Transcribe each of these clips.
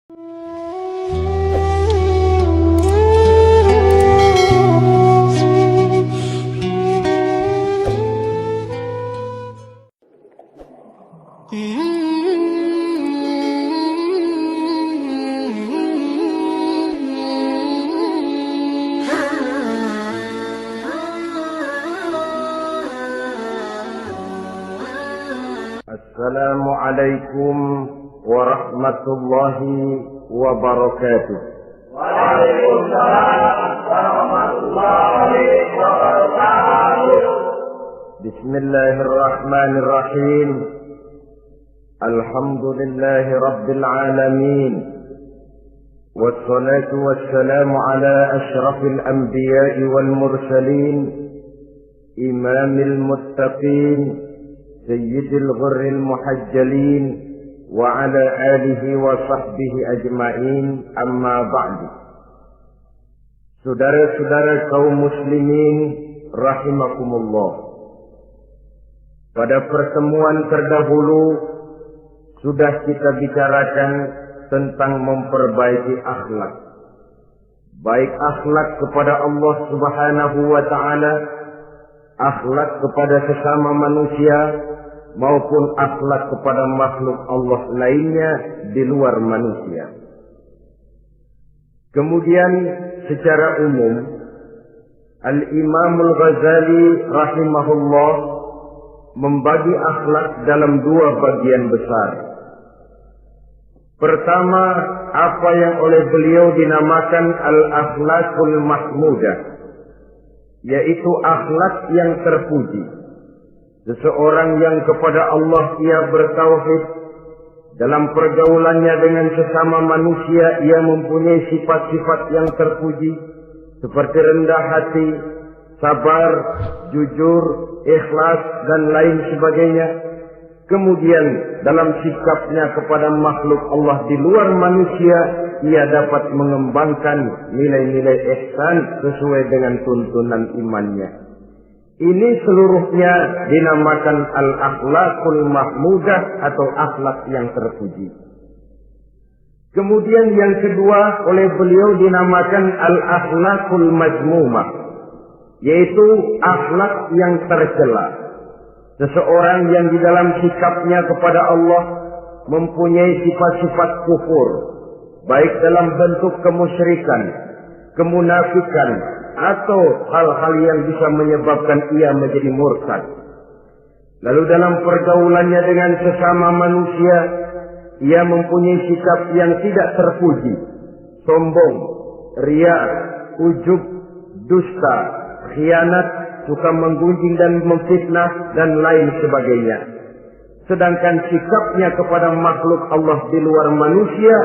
Assalamualaikum warahmatullahi wabarakatuh. Waalaikumsalam warahmatullahi wabarakatuh. Bismillahirrahmanirrahim. Alhamdulillahi rabbil alamin. Wassalatu wassalamu ala ashrafil anbiya'i wal mursalin, imamil muttaqin, sayyidil ghurril muhajjalin, wa ala alihi wa sahbihi ajma'in, amma ba'du. Saudara-saudara kaum muslimin rahimakumullah, pada pertemuan terdahulu sudah kita bicarakan tentang memperbaiki akhlak, baik akhlak kepada Allah Subhanahu wa ta'ala, akhlak kepada sesama manusia, maupun akhlak kepada makhluk Allah lainnya di luar manusia. Kemudian secara umum Al-Imam Al-Ghazali rahimahullah membagi akhlak dalam dua bagian besar. Pertama, apa yang oleh beliau dinamakan al-akhlaqul mahmudah, yaitu akhlak yang terpuji. Seseorang yang kepada Allah ia bertauhid, dalam pergaulannya dengan sesama manusia ia mempunyai sifat-sifat yang terpuji, seperti rendah hati, sabar, jujur, ikhlas, dan lain sebagainya. Kemudian dalam sikapnya kepada makhluk Allah di luar manusia, ia dapat mengembangkan nilai-nilai ihsan sesuai dengan tuntunan imannya. Ini seluruhnya dinamakan al-akhlaqul mahmudah atau akhlak yang terpuji. Kemudian yang kedua oleh beliau dinamakan al-akhlaqul mazmumah, yaitu akhlak yang tercela. Seseorang yang di dalam sikapnya kepada Allah mempunyai sifat-sifat kufur, baik dalam bentuk kemusyrikan, kemunafikan, atau hal-hal yang bisa menyebabkan ia menjadi murtad. Lalu dalam pergaulannya dengan sesama manusia, ia mempunyai sikap yang tidak terpuji, sombong, riya, ujub, dusta, khianat, suka menggunjing dan memfitnah, dan lain sebagainya. Sedangkan sikapnya kepada makhluk Allah di luar manusia,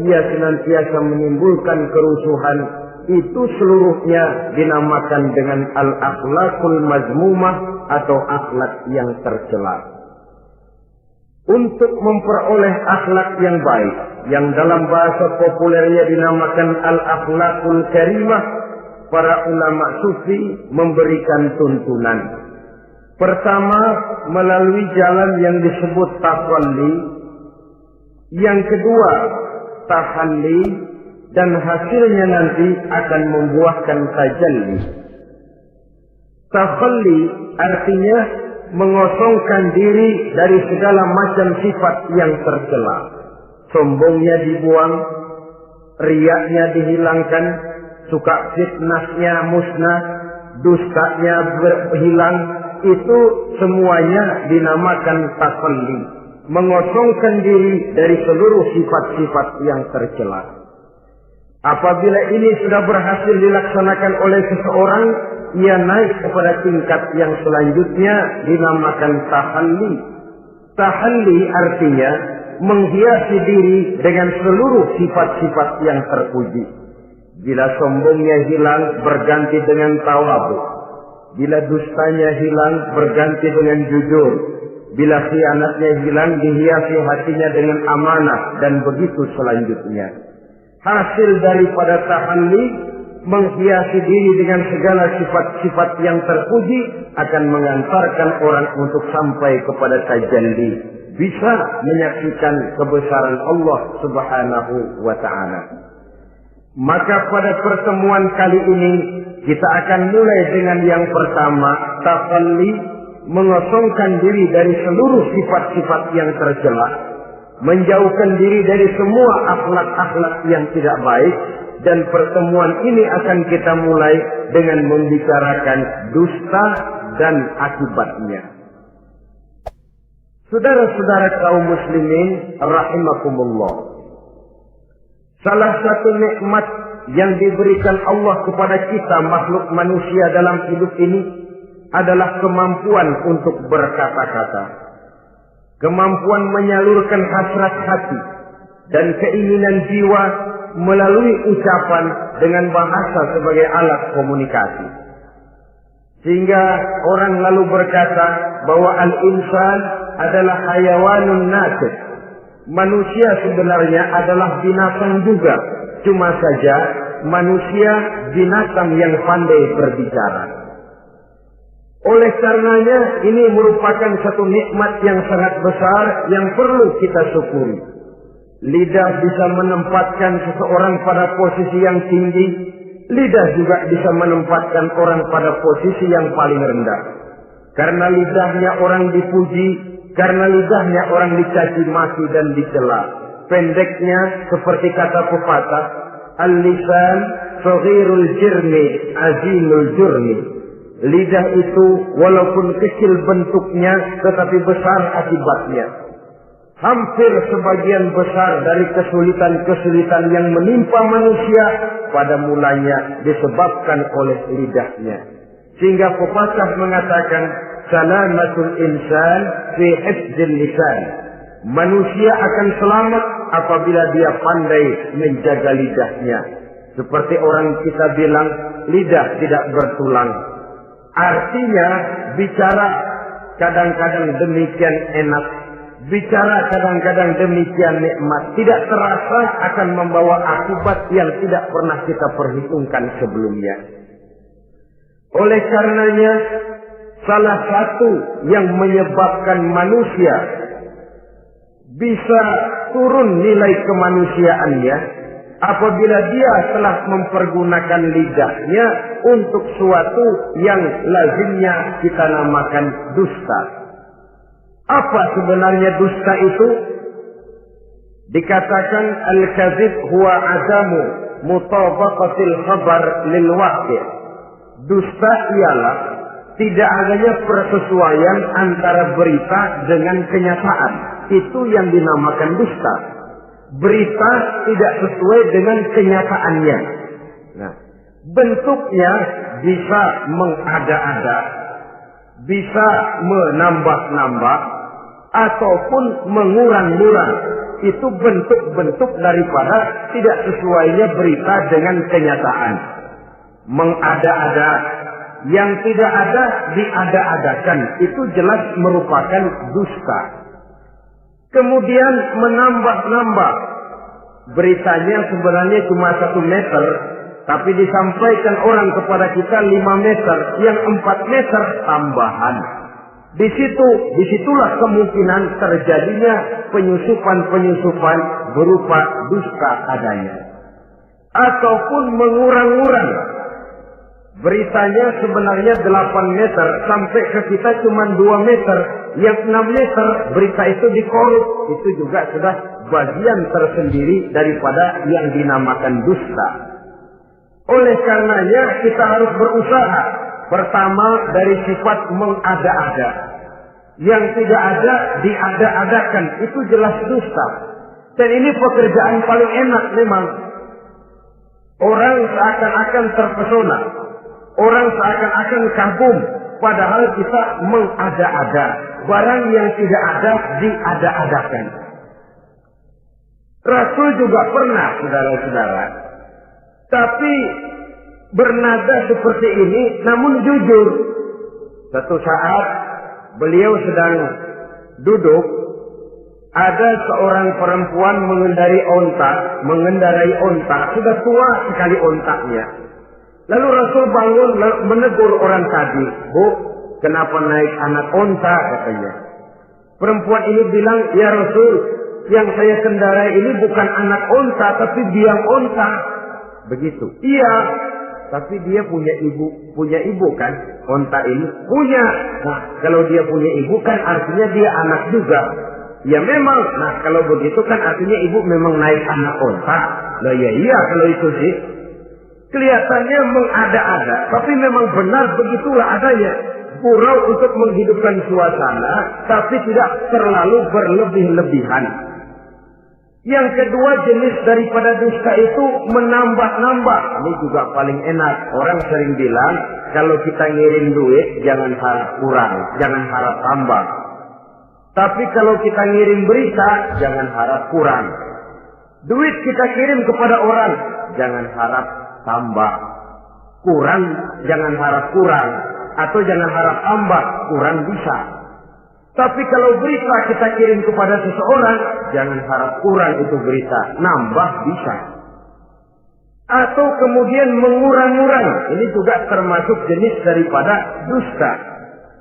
ia senantiasa menimbulkan kerusuhan. Itu seluruhnya dinamakan dengan al-akhlaqul mazmumah atau akhlak yang tercela. Untuk memperoleh akhlak yang baik, yang dalam bahasa populernya dinamakan al-akhlaqul karimah, para ulama sufi memberikan tuntunan. Pertama, melalui jalan yang disebut tafalli. Yang kedua, tahalli, dan hasilnya nanti akan membuahkan tajalli. Tafalli artinya mengosongkan diri dari segala macam sifat yang tercela. Sombongnya dibuang, riyaknya dihilangkan, suka fitnahnya musnah, dustanya berhilang. Itu semuanya dinamakan tafalli, mengosongkan diri dari seluruh sifat-sifat yang tercela. Apabila ini sudah berhasil dilaksanakan oleh seseorang, ia naik kepada tingkat yang selanjutnya dinamakan tahalli. Tahalli artinya menghiasi diri dengan seluruh sifat-sifat yang terpuji. Bila sombongnya hilang, berganti dengan tawadhu. Bila dustanya hilang, berganti dengan jujur. Bila khianatnya hilang, dihiasi hatinya dengan amanah, dan begitu selanjutnya. Hasil daripada tahalli, menghiasi diri dengan segala sifat-sifat yang terpuji, akan mengantarkan orang untuk sampai kepada tajalli. bisa menyaksikan kebesaran Allah Subhanahu wa Ta'ala. Maka pada pertemuan kali ini kita akan mulai dengan yang pertama, tafalli, mengosongkan diri dari seluruh sifat-sifat yang tercela, menjauhkan diri dari semua akhlak-akhlak yang tidak baik. Dan pertemuan ini akan kita mulai dengan membicarakan dusta dan akibatnya. Saudara-saudara kaum muslimin rahimakumullah, salah satu nikmat yang diberikan Allah kepada kita makhluk manusia dalam hidup ini adalah kemampuan untuk berkata-kata, kemampuan menyalurkan hasrat hati dan keinginan jiwa melalui ucapan dengan bahasa sebagai alat komunikasi. Sehingga orang lalu berkata bahwa al-insan adalah hayawanun natiq. Manusia sebenarnya adalah binatang juga. Cuma saja manusia binatang yang pandai berbicara. Oleh karenanya ini merupakan satu nikmat yang sangat besar yang perlu kita syukuri. Lidah bisa menempatkan seseorang pada posisi yang tinggi. Lidah juga bisa menempatkan orang pada posisi yang paling rendah. Karena lidahnya orang dipuji, karena lidahnya orang dicaci maki dan dicela. Pendeknya seperti kata pepatah, al-lisan saghirul jirmi azimul jurmi. Lidah itu walaupun kecil bentuknya tetapi besar akibatnya. Hampir sebagian besar dari kesulitan-kesulitan yang menimpa manusia pada mulanya disebabkan oleh lidahnya. Sehingga pepatah mengatakan, salamatul insan fi hifdzil lisan. Manusia akan selamat apabila dia pandai menjaga lidahnya. Seperti orang kita bilang, lidah tidak bertulang. Artinya bicara kadang-kadang demikian enak, bicara kadang-kadang demikian nikmat, tidak terasa akan membawa akibat yang tidak pernah kita perhitungkan sebelumnya. Oleh karenanya, salah satu yang menyebabkan manusia bisa turun nilai kemanusiaannya apabila dia telah mempergunakan lidahnya untuk suatu yang lazimnya kita namakan dusta. Apa sebenarnya dusta itu? Dikatakan al-kadzib huwa adamu mutabaqatil khabar lil waqi'. Dusta ialah tidak adanya persesuaian antara berita dengan kenyataan. Itu yang dinamakan dusta. Berita tidak sesuai dengan kenyataannya. Nah, bentuknya bisa mengada-ada, bisa menambah-nambah, ataupun mengurang-ngurang. Itu bentuk-bentuk daripada tidak sesuainya berita dengan kenyataan. Mengada-ada, yang tidak ada diada-adakan, itu jelas merupakan dusta. Kemudian menambah-nambah, beritanya sebenarnya cuma 1 meter, tapi disampaikan orang kepada kita 5 meter, yang 4 meter tambahan. Disitulah kemungkinan terjadinya penyusupan-penyusupan berupa dusta adanya. Ataupun mengurang-urang. Beritanya sebenarnya 8 meter, sampai ke kita cuma 2 meter. Yang 6 meter berita itu dikorup. Itu juga sudah bagian tersendiri daripada yang dinamakan dusta. Oleh karenanya kita harus berusaha. Pertama dari sifat mengada-ada. Yang tidak ada diada-adakan. Itu jelas dusta. Dan ini pekerjaan paling enak memang. Orang seakan-akan terpesona. Orang seakan-akan kagum. Padahal kita mengada-ada. Barang yang tidak ada diada-adakan. Rasul juga pernah, saudara-saudara. Tapi bernada seperti ini, namun jujur. Satu saat beliau sedang duduk, ada seorang perempuan mengendarai onta, sudah tua sekali ontaknya. Lalu Rasul bangun menegur orang tadi, "Bu, kenapa naik anak onta?" katanya. Perempuan ini bilang, ya Rasul, yang saya kendarai ini bukan anak onta, tapi biang onta. Begitu. Iya, tapi dia punya ibu kan? Onta ini punya. Nah, kalau dia punya ibu kan artinya dia anak juga. Ya memang. Nah, kalau begitu kan artinya ibu memang naik anak onta. Nah ya iya kalau itu sih. Kelihatannya mengada-ada, tapi memang benar begitulah adanya. Gurau untuk menghidupkan suasana, tapi tidak terlalu berlebih-lebihan. Yang kedua jenis daripada dusta itu menambah-nambah. Ini juga paling enak. Orang sering bilang, kalau kita ngirim duit, jangan harap kurang, jangan harap tambah. Tapi kalau kita ngirim berita, jangan harap kurang. Duit kita kirim kepada orang, jangan harap tambah. Kurang, jangan harap kurang. Atau jangan harap tambah, kurang bisa. Tapi kalau berita kita kirim kepada seseorang, jangan harap kurang itu berita, nambah bisa. Atau kemudian mengurang-urang, ini juga termasuk jenis daripada dusta.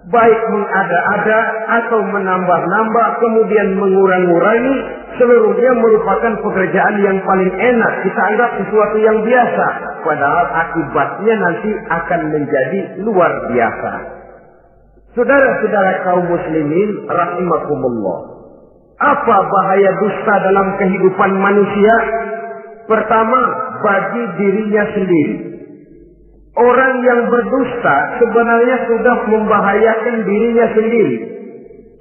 Baik mengada-ada atau menambah-nambah, kemudian mengurang-urangi, seluruhnya merupakan pekerjaan yang paling enak. Kita anggap sesuatu yang biasa, padahal akibatnya nanti akan menjadi luar biasa. Saudara-saudara kaum muslimin rahimakumullah. Apa bahaya dusta dalam kehidupan manusia? Pertama, bagi dirinya sendiri. Orang yang berdusta sebenarnya sudah membahayakan dirinya sendiri.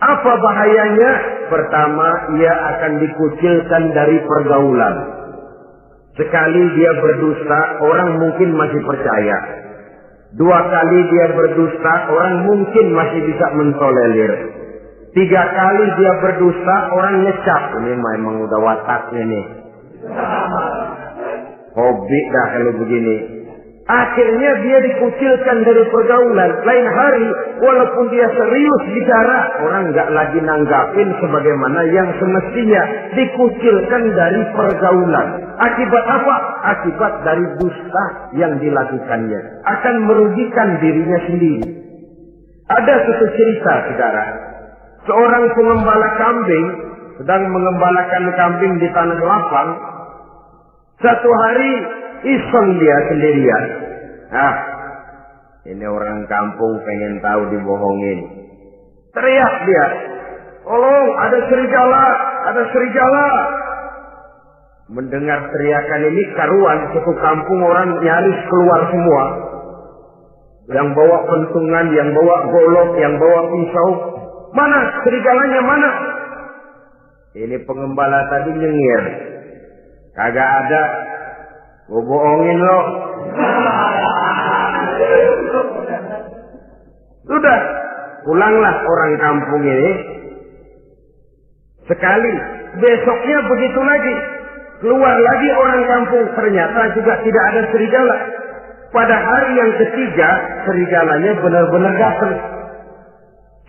Apa bahayanya? Pertama, ia akan dikucilkan dari pergaulan. Sekali dia berdusta, orang mungkin masih percaya. 2 kali dia berdusta, orang mungkin masih bisa mentolerir. 3 kali dia berdusta, orang ngecap. Ini memang udah wataknya nih. Hobi dah kalau begini. Akhirnya dia dikucilkan dari pergaulan. Lain hari, walaupun dia serius bicara, orang nggak lagi nanggapin sebagaimana yang semestinya. Dikucilkan dari pergaulan. Akibat apa? Akibat dari dusta yang dilakukannya. Akan merugikan dirinya sendiri. Ada satu cerita, saudara. Seorang pengembala kambing sedang mengembalakan kambing di tanah lapang. Satu hari iseng dia sendirian. Ini orang kampung pengen tahu dibohongin. Teriak dia, tolong ada serigala, ada serigala. Mendengar teriakan ini karuan, satu kampung orang nyaris keluar semua. Yang bawa pentungan, yang bawa golok, yang bawa pisau. Mana serigalanya mana? Ini pengembala tadi nyengir. Kagak ada. Gue bohongin lo. Sudah, pulanglah orang kampung ini. Sekali, besoknya begitu lagi. Keluar lagi orang kampung, ternyata juga tidak ada serigala. Pada hari yang ketiga, serigalanya benar-benar datang.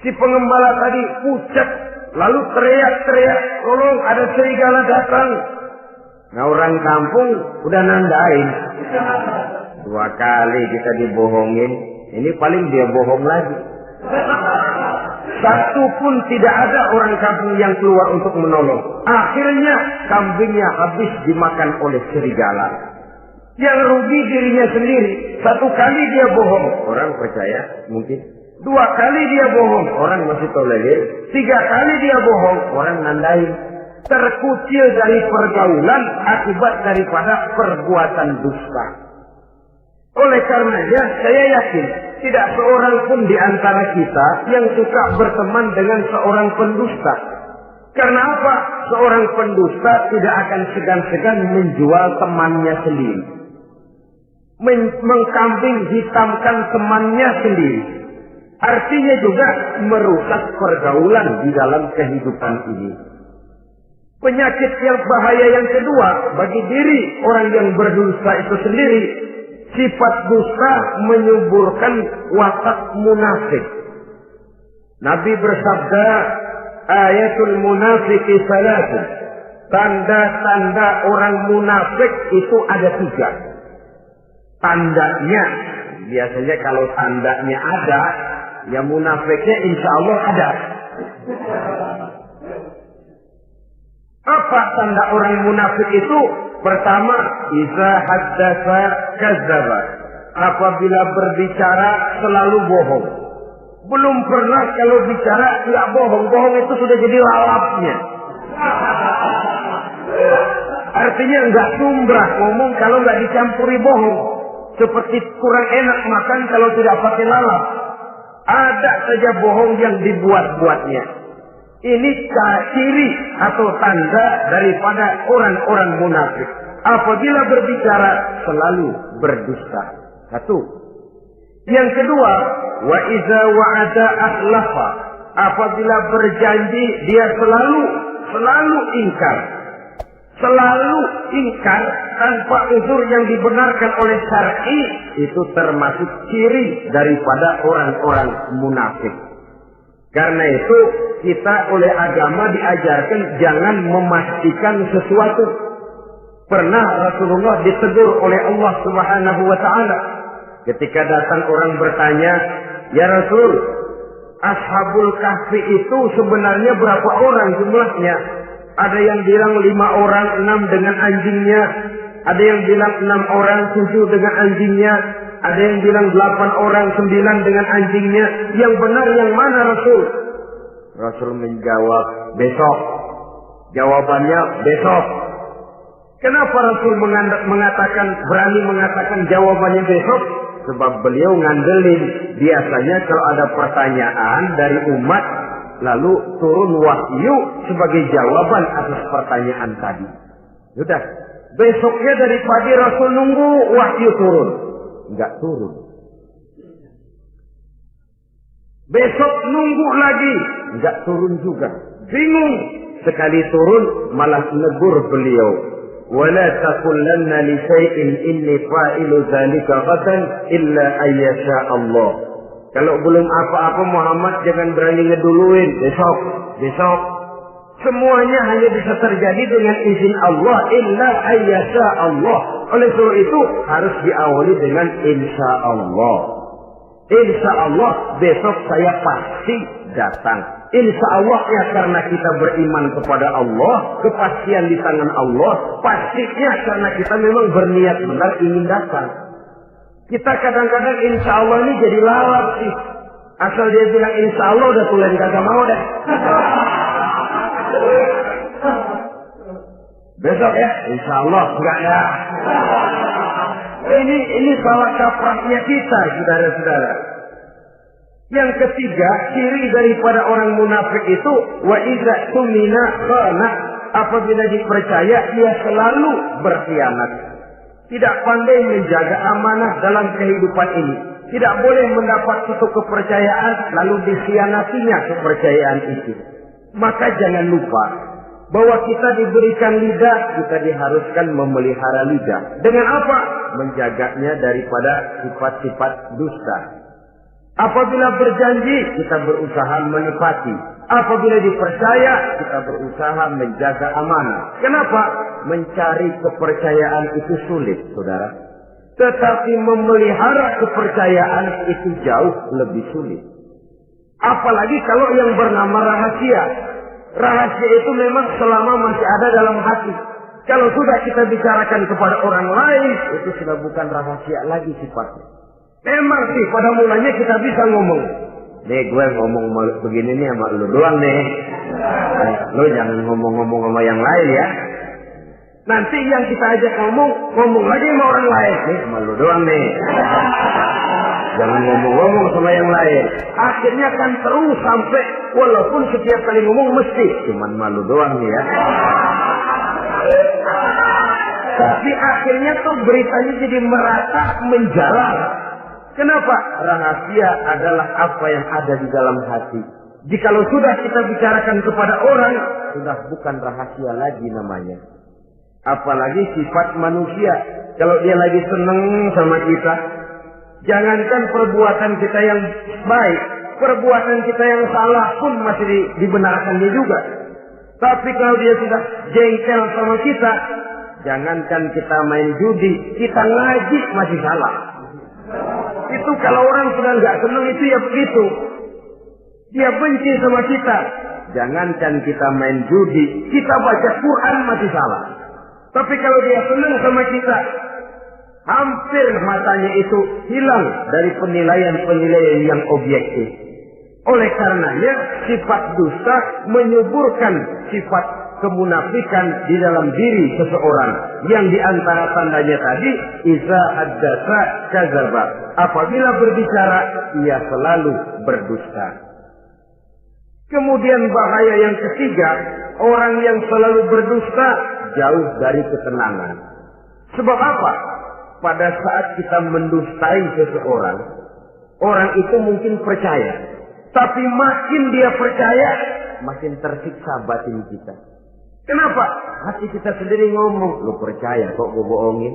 Si pengembala tadi pucat, lalu teriak-teriak, tolong ada serigala datang. Nah orang kampung udah nandain. 2 kali kita dibohongin, ini paling dia bohong lagi. Satu pun tidak ada orang kampung yang keluar untuk menolong. Akhirnya kambingnya habis dimakan oleh serigala. Yang rugi dirinya sendiri. 1 kali dia bohong, orang percaya mungkin. 2 kali dia bohong, orang masih tolerir. 3 kali dia bohong, orang nandain. Terkucil dari pergaulan akibat daripada perbuatan dusta. Oleh karenanya saya yakin tidak seorang pun di antara kita yang suka berteman dengan seorang pendusta. Karena apa? Seorang pendusta tidak akan segan-segan menjual temannya sendiri. Mengkambing hitamkan temannya sendiri. Artinya juga merusak pergaulan di dalam kehidupan ini. Penyakit yang bahaya yang kedua bagi diri orang yang berdusta itu sendiri, sifat dusta menyuburkan watak munafik. Nabi bersabda, ayatul munafiki salatun. Tanda-tanda orang munafik itu ada 3. Tandanya, biasanya kalau tandanya ada, ya munafiknya insya Allah ada. Apa tanda orang munafik itu? Pertama, iza haddatsa kadzdzaba. Apabila berbicara selalu bohong. Belum pernah kalau bicara tidak bohong. Bohong itu sudah jadi lalapnya. Artinya enggak sumbrah ngomong kalau enggak dicampuri bohong. Seperti kurang enak makan kalau tidak pakai lalap. Ada saja bohong yang dibuat-buatnya. Ini ciri atau tanda daripada orang-orang munafik. Apabila berbicara selalu berdusta. Satu. Yang kedua, wa iza wa'ada akhlafa. Apabila berjanji dia selalu ingkar. Selalu ingkar tanpa uzur yang dibenarkan oleh syar'i, itu termasuk ciri daripada orang-orang munafik. Karena itu kita oleh agama diajarkan jangan memastikan sesuatu. Pernah Rasulullah ditegur oleh Allah Subhanahu wa taala ketika datang orang bertanya, "Ya Rasul, Ashabul Kahfi itu sebenarnya berapa orang jumlahnya?" Ada yang bilang 5 orang, 6 dengan anjingnya. Ada yang bilang 6 orang, 7 dengan anjingnya. Ada yang bilang 8 orang, 9 dengan anjingnya. Yang benar yang mana Rasul? Rasul menjawab, besok. Jawabannya besok. Kenapa Rasul berani mengatakan jawabannya besok? Sebab beliau ngandelin. Biasanya kalau ada pertanyaan dari umat, lalu turun wahyu sebagai jawaban atas pertanyaan tadi. Sudah. Besoknya dari pagi Rasul nunggu wahyu turun. Enggak turun. Besok nunggu lagi. Enggak turun juga. Bingung. Sekali turun malah negur beliau. Wala taqulanna li syai'in inni fa'ilu dzalika ghadan illa ayyasha Allah. Kalau belum apa-apa Muhammad jangan berani ngeduluin. Besok. Semuanya hanya bisa terjadi dengan izin Allah. Illa ayyasha Allah. Oleh sebab itu harus diawali dengan insya Allah. Insya Allah besok saya pasti datang. Insya Allah ya karena kita beriman kepada Allah. Kepastian di tangan Allah. Pastinya karena kita memang berniat benar ingin datang. Kita kadang-kadang insya Allah ini jadi lalap sih. Asal dia bilang insya Allah udah tulen kagak mau deh. Besok ya, insya Allah enggak ya. Ini salah kaprahnya kita, saudara-saudara. Yang ketiga, ciri daripada orang munafik itu wa iza tumina khana. Apabila dipercaya dia selalu berkhianat. Tidak pandai menjaga amanah dalam kehidupan ini. Tidak boleh mendapat suatu kepercayaan lalu dikhianatinya kepercayaan itu. Maka jangan lupa bahwa kita diberikan lidah, kita diharuskan memelihara lidah. Dengan apa? Menjaganya daripada sifat-sifat dusta. Apabila berjanji, kita berusaha menepati. Apabila dipercaya, kita berusaha menjaga amanah. Kenapa? Mencari kepercayaan itu sulit, saudara. Tetapi memelihara kepercayaan itu jauh lebih sulit. Apalagi kalau yang bernama rahasia. Rahasia itu memang selama masih ada dalam hati. Kalau sudah kita bicarakan kepada orang lain, itu sudah bukan rahasia lagi sifatnya. Memang sih pada mulanya kita bisa ngomong. Nih gue ngomong begini nih sama lu doang nih. Lu jangan ngomong-ngomong sama yang lain ya. Nanti yang kita ajak ngomong lagi sama orang lain. Nih sama lu doang nih. Jangan ngomong-ngomong sama yang lain. Akhirnya kan terus sampai walaupun setiap kali ngomong mesti cuman malu doang nih ya. Tapi akhirnya tuh beritanya jadi merata menjalar. Kenapa? Rahasia adalah apa yang ada di dalam hati. Jikalau sudah kita bicarakan kepada orang, sudah bukan rahasia lagi namanya. Apalagi sifat manusia. Kalau dia lagi seneng sama kita, jangankan perbuatan kita yang baik, perbuatan kita yang salah pun masih dibenarkannya juga. Tapi kalau dia sudah jengkel sama kita, jangankan kita main judi, kita ngaji masih salah. Itu kalau orang sudah nggak senang itu ya begitu. Dia benci sama kita. Jangankan kita main judi, kita baca Quran masih salah. Tapi kalau dia senang sama kita, hampir matanya itu hilang dari penilaian-penilaian yang objektif. Oleh karenanya, sifat dusta menyuburkan sifat kemunafikan di dalam diri seseorang. Yang diantara tandanya tadi, iza haddatsa kadzaba. Apabila berbicara, ia selalu berdusta. Kemudian bahaya yang ketiga, orang yang selalu berdusta jauh dari ketenangan. Sebab apa? Pada saat kita mendustai seseorang, orang itu mungkin percaya. Tapi makin dia percaya, makin tersiksa batin kita. Kenapa? Hati kita sendiri ngomong, lu percaya kok gue bohongin?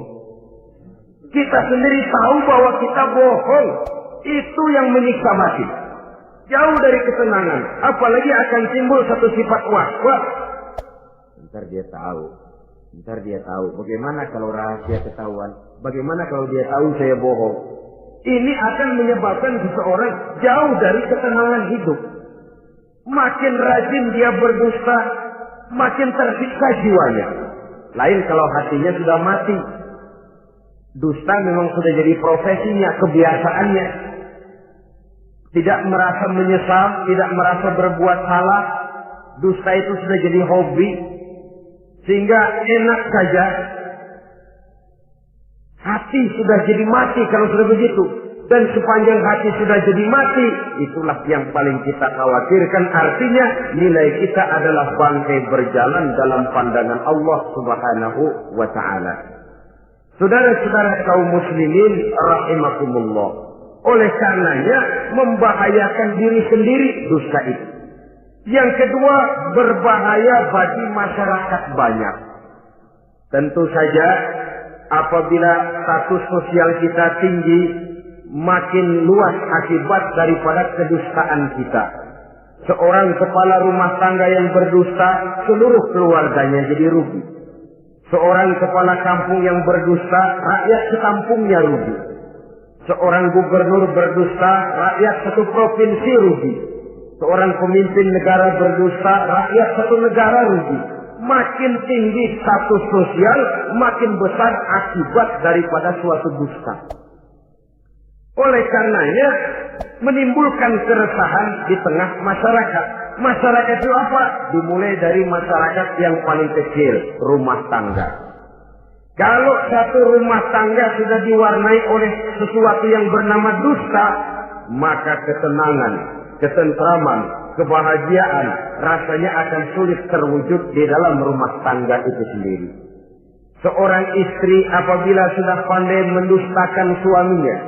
Kita sendiri tahu bahwa kita bohong. Itu yang menyiksa batin. Jauh dari ketenangan. Apalagi akan timbul satu sifat was-was. Ntar dia tahu. Bagaimana kalau rahasia ketahuan? Bagaimana kalau dia tahu saya bohong? Ini akan menyebabkan seseorang jauh dari ketenangan hidup. Makin rajin dia berdusta, makin tersiksa jiwanya. Lain kalau hatinya sudah mati. Dusta memang sudah jadi profesinya, kebiasaannya. Tidak merasa menyesal, tidak merasa berbuat salah. Dusta itu sudah jadi hobi. Sehingga enak saja. Hati sudah jadi mati kalau sudah begitu. Dan sepanjang hati sudah jadi mati, itulah yang paling kita khawatirkan. Artinya nilai kita adalah bangkai berjalan dalam pandangan Allah Subhanahu wa ta'ala. Saudara-saudara kaum muslimin rahimakumullah. Oleh karenanya membahayakan diri sendiri dusta itu. Yang kedua, berbahaya bagi masyarakat banyak. Tentu saja apabila status sosial kita tinggi, makin luas akibat daripada kedustaan kita. Seorang kepala rumah tangga yang berdusta, seluruh keluarganya jadi rugi. Seorang kepala kampung yang berdusta, rakyat sekampungnya rugi. Seorang gubernur berdusta, rakyat satu provinsi rugi. Seorang pemimpin negara berdusta, rakyat satu negara rugi. Makin tinggi status sosial, makin besar akibat daripada suatu dusta. Oleh karenanya, menimbulkan keresahan di tengah masyarakat. Masyarakat itu apa? Dimulai dari masyarakat yang paling kecil, rumah tangga. Kalau satu rumah tangga sudah diwarnai oleh sesuatu yang bernama dusta, maka ketenangan, ketentraman, kebahagiaan rasanya akan sulit terwujud di dalam rumah tangga itu sendiri. Seorang istri apabila sudah pandai mendustakan suaminya,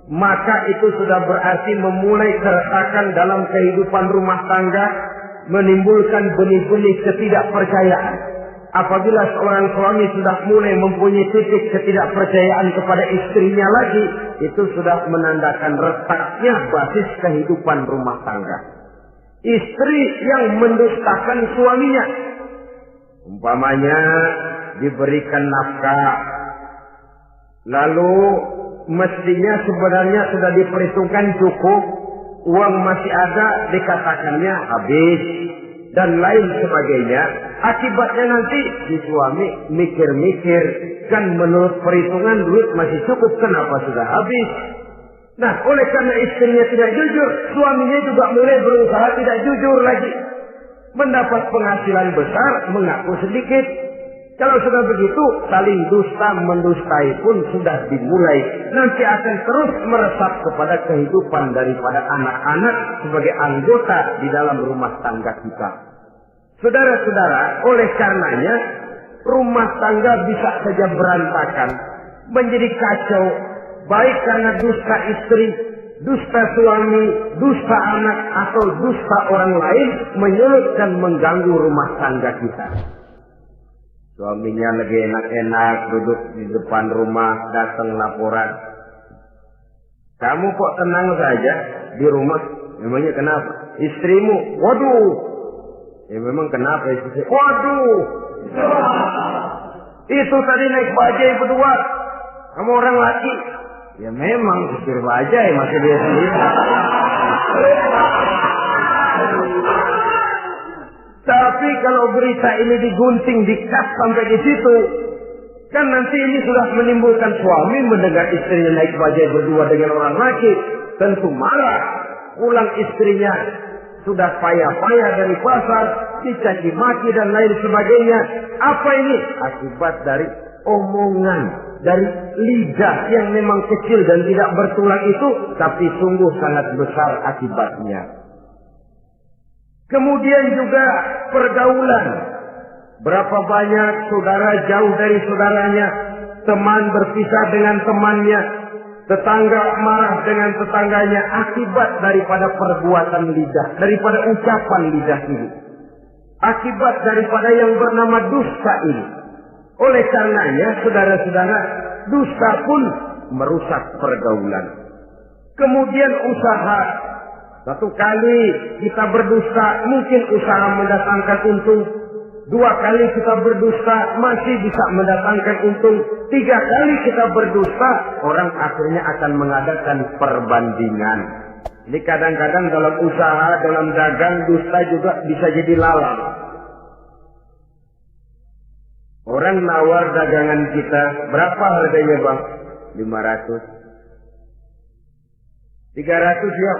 maka itu sudah berarti memulai keretakan dalam kehidupan rumah tangga, menimbulkan benih-benih ketidakpercayaan. Apabila seorang suami sudah mulai mempunyai titik ketidakpercayaan kepada istrinya lagi, itu sudah menandakan retaknya basis kehidupan rumah tangga. Istri yang mendustakan suaminya, umpamanya diberikan nafkah, lalu mestinya sebenarnya sudah diperhitungkan cukup, uang masih ada, dikatakannya habis, dan lain sebagainya. Akibatnya nanti si suami mikir-mikir, kan menurut perhitungan duit masih cukup, kenapa sudah habis? Nah, oleh karena istrinya tidak jujur, suaminya juga mulai berusaha tidak jujur lagi. Mendapat penghasilan besar, mengaku sedikit. Kalau sudah begitu, saling dusta mendustai pun sudah dimulai. Nanti akan terus meresap kepada kehidupan daripada anak-anak sebagai anggota di dalam rumah tangga kita. Saudara-saudara, oleh karenanya rumah tangga bisa saja berantakan, menjadi kacau, baik karena dusta istri, dusta suami, dusta anak, atau dusta orang lain menyulut dan mengganggu rumah tangga kita. Suaminya lagi enak-enak duduk di depan rumah, datang laporan. Kamu kok tenang saja di rumah? Memangnya kenapa? Istrimu, waduh. Ya memang kenapa istri? Waduh. Itu tadi naik bajai berdua. Kamu orang laki. Ya memang supir bajai masih dia sendiri. Tapi kalau berita ini digunting, dikat sampai di situ, kan nanti ini sudah menimbulkan suami mendengar istrinya naik bajai berdua dengan orang laki, tentu marah. Pulang istrinya sudah payah-payah dari pasar, dicaci maki dan lain sebagainya. Apa ini? Akibat dari omongan, dari lidah yang memang kecil dan tidak bertulang itu, tapi sungguh sangat besar akibatnya. Kemudian juga pergaulan. Berapa banyak saudara jauh dari saudaranya, teman berpisah dengan temannya, tetangga marah dengan tetangganya akibat daripada perbuatan lidah, daripada ucapan lidah ini. Akibat daripada yang bernama dusta ini. Oleh karenanya, saudara-saudara, dusta pun merusak pergaulan. Kemudian usaha. Satu kali kita berdusta, mungkin usaha mendatangkan untung. 2 kali kita berdusta, masih bisa mendatangkan untung. 3 kali kita berdusta, orang akhirnya akan mengadakan perbandingan. Ini kadang-kadang dalam usaha, dalam dagang, dusta juga bisa jadi lalang. Orang nawar dagangan kita, berapa harganya bang? 500. 300 ya,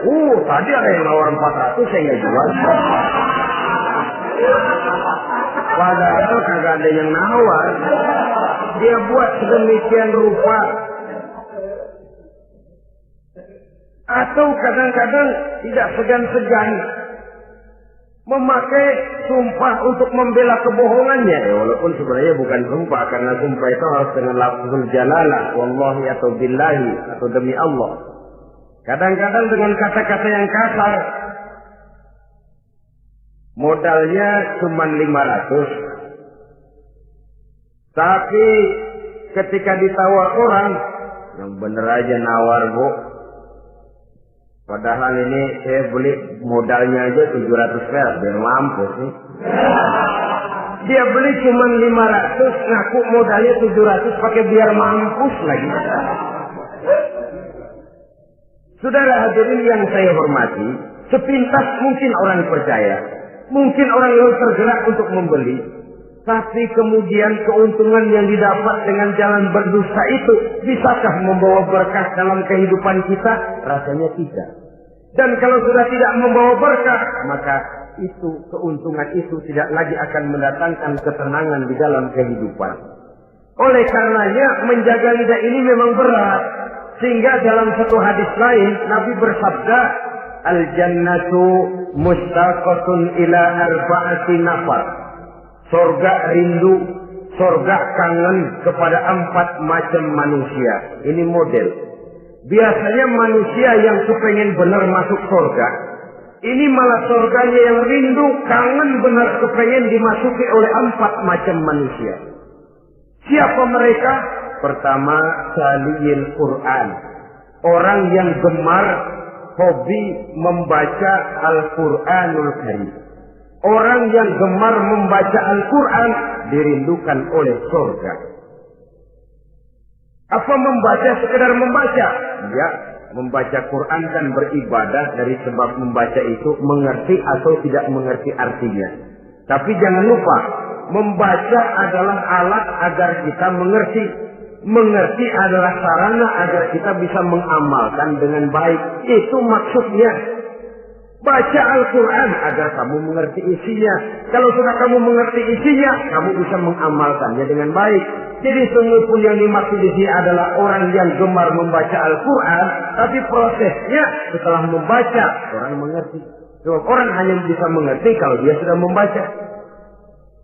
tadi ada yang nawar 400, saya nggak jual. Padahal kagak ada yang nawar. Dia buat sedemikian rupa. Atau kadang-kadang tidak segan-segan memakai sumpah untuk membela kebohongannya. Walaupun sebenarnya bukan sumpah, karena sumpah itu harus dengan lafzul jalalah, wallahi atau billahi, atau demi Allah. Kadang-kadang dengan kata-kata yang kasar. Modalnya cuma 500. Tapi ketika ditawar orang, yang bener aja nawar bu. Padahal ini saya beli modalnya aja 700 perak, biar mampus nih. Dia beli cuma 500, ngaku modalnya 700 pakai biar mampus lagi. Saudara hadirin yang saya hormati, sepintas mungkin orang percaya, mungkin orang yang tergerak untuk membeli, tapi kemudian keuntungan yang didapat dengan jalan berdusta itu, bisakah membawa berkah dalam kehidupan kita? Rasanya tidak. Dan kalau sudah tidak membawa berkah, maka itu, keuntungan itu tidak lagi akan mendatangkan ketenangan di dalam kehidupan. Oleh karenanya, menjaga lidah ini memang berat. Sehingga dalam satu hadis lain, Nabi bersabda, Al-jannatu mustaqatun ila arba'ati nafar. Sorga rindu, sorga kangen kepada 4 macam manusia. Ini model. Biasanya manusia yang kepengen benar masuk sorga, ini malah sorganya yang rindu, kangen benar kepengen dimasuki oleh 4 macam manusia. Siapa mereka? Pertama, saliyil Quran. Orang yang gemar, hobi membaca Al-Quranul Karim. Orang yang gemar membaca Al-Quran dirindukan oleh surga. Apa membaca sekedar membaca? Ya, membaca Quran kan beribadah, dari sebab membaca itu mengerti atau tidak mengerti artinya. Tapi jangan lupa, membaca adalah alat agar kita mengerti. Mengerti adalah sarana agar kita bisa mengamalkan dengan baik. Itu maksudnya. Baca Al-Quran agar kamu mengerti isinya. Kalau sudah kamu mengerti isinya, kamu bisa mengamalkannya dengan baik. Jadi sungguh pun yang dimaksud di sini adalah orang yang gemar membaca Al-Quran, tapi prosesnya setelah membaca, orang mengerti. Sebab orang hanya bisa mengerti kalau dia sudah membaca.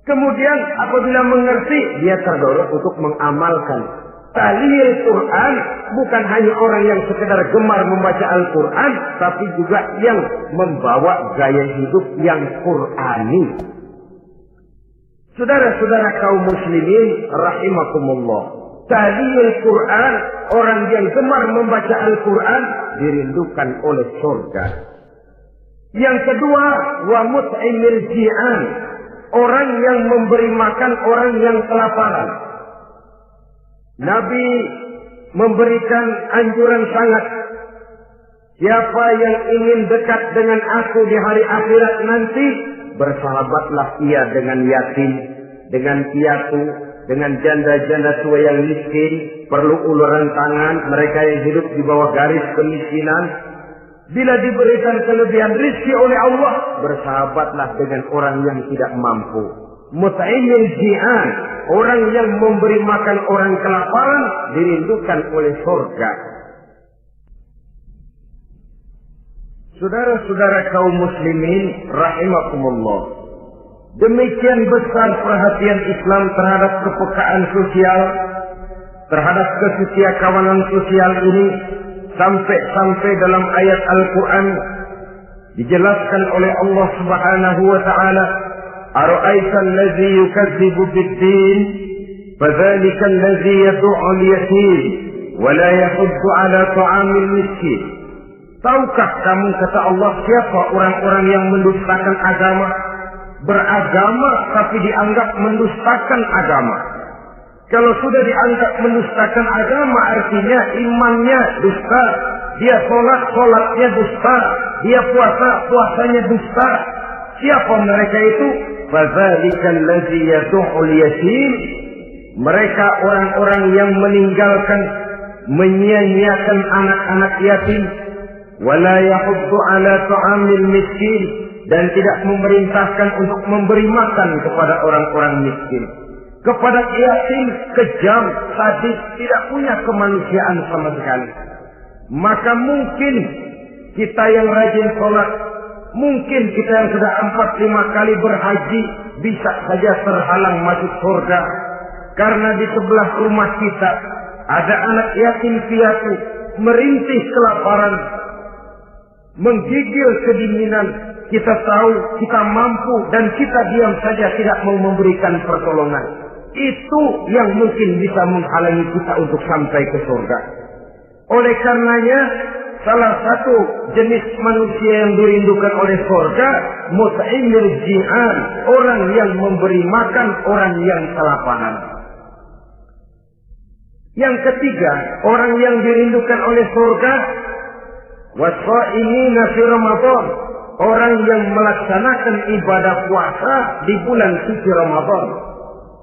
Kemudian apabila mengerti, dia terdorong untuk mengamalkan. Tahlil Quran bukan hanya orang yang sekedar gemar membaca Al-Quran, tapi juga yang membawa gaya hidup yang Qurani. Saudara-saudara kaum muslimin rahimakumullah. Tahlil Quran, orang yang gemar membaca Al-Quran dirindukan oleh surga. Yang kedua, wa mut'imil ji'an, orang yang memberi makan orang yang kelaparan. Nabi memberikan anjuran sangat. Siapa yang ingin dekat dengan aku di hari akhirat nanti, bersahabatlah ia dengan yatim, dengan piatu, dengan janda-janda tua yang miskin, perlu uluran tangan, mereka yang hidup di bawah garis kemiskinan. Bila diberikan kelebihan rezeki oleh Allah, bersahabatlah dengan orang yang tidak mampu. Mut'imil ji'an, orang yang memberi makan orang kelaparan, dirindukan oleh surga. Saudara-saudara kaum muslimin rahimakumullah, demikian besar perhatian Islam terhadap kepekaan sosial, terhadap kesetiakawanan sosial ini, sampai dalam ayat Al-Quran dijelaskan oleh Allah Subhanahu wa ta'ala, ara'aita allazi yukadzibu bid-din fadzalika allazi yad'u al-yatim wa la yahuddu 'ala ta'amil miskin. Tahukah kamu, kata Allah, siapa orang-orang yang mendustakan agama, beragama tapi dianggap mendustakan agama? Kalau sudah dianggap mendustakan agama, artinya imannya dusta, dia sholatnya dusta, dia puasanya dusta. Siapa mereka itu? Fadzalika allazi yad'ul yatim. Mereka orang-orang yang meninggalkan, menyia-nyiakan anak-anak yatim, wala yahuddu ala ta'amil miskin, dan tidak memerintahkan untuk memberi makan kepada orang-orang miskin. Kepada yatim kejam, sadis, tidak punya kemanusiaan sama sekali. Maka mungkin kita yang rajin sholat, mungkin kita yang sudah 4-5 kali berhaji, bisa saja terhalang masuk surga. Karena di sebelah rumah kita ada anak yatim piatu, merintih kelaparan, menggigil kedinginan. Kita tahu kita mampu dan kita diam saja, tidak mau memberikan pertolongan. Itu yang mungkin bisa menghalangi kita untuk sampai ke surga. Oleh karenanya, salah satu jenis manusia yang dirindukan oleh surga, mut'imil ji'an, orang yang memberi makan orang yang kelaparan. Yang ketiga, orang yang dirindukan oleh surga, was-sha'imina fi Ramadan, orang yang melaksanakan ibadah puasa di bulan suci Ramadan.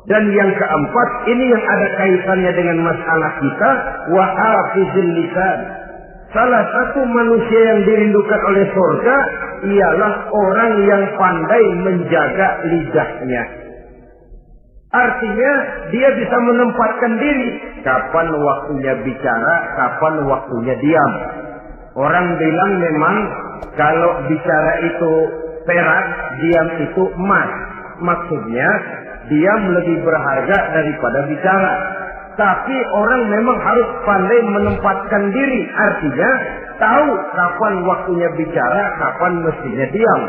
Dan yang keempat, ini yang ada kaitannya dengan masalah kita, wa hafizil lisan. Salah satu manusia yang dirindukan oleh surga ialah orang yang pandai menjaga lidahnya. Artinya dia bisa menempatkan diri, kapan waktunya bicara, kapan waktunya diam. Orang bilang memang kalau bicara itu perak, diam itu emas. Maksudnya diam lebih berharga daripada bicara. Tapi orang memang harus pandai menempatkan diri. Artinya tahu kapan waktunya bicara, kapan mestinya diam.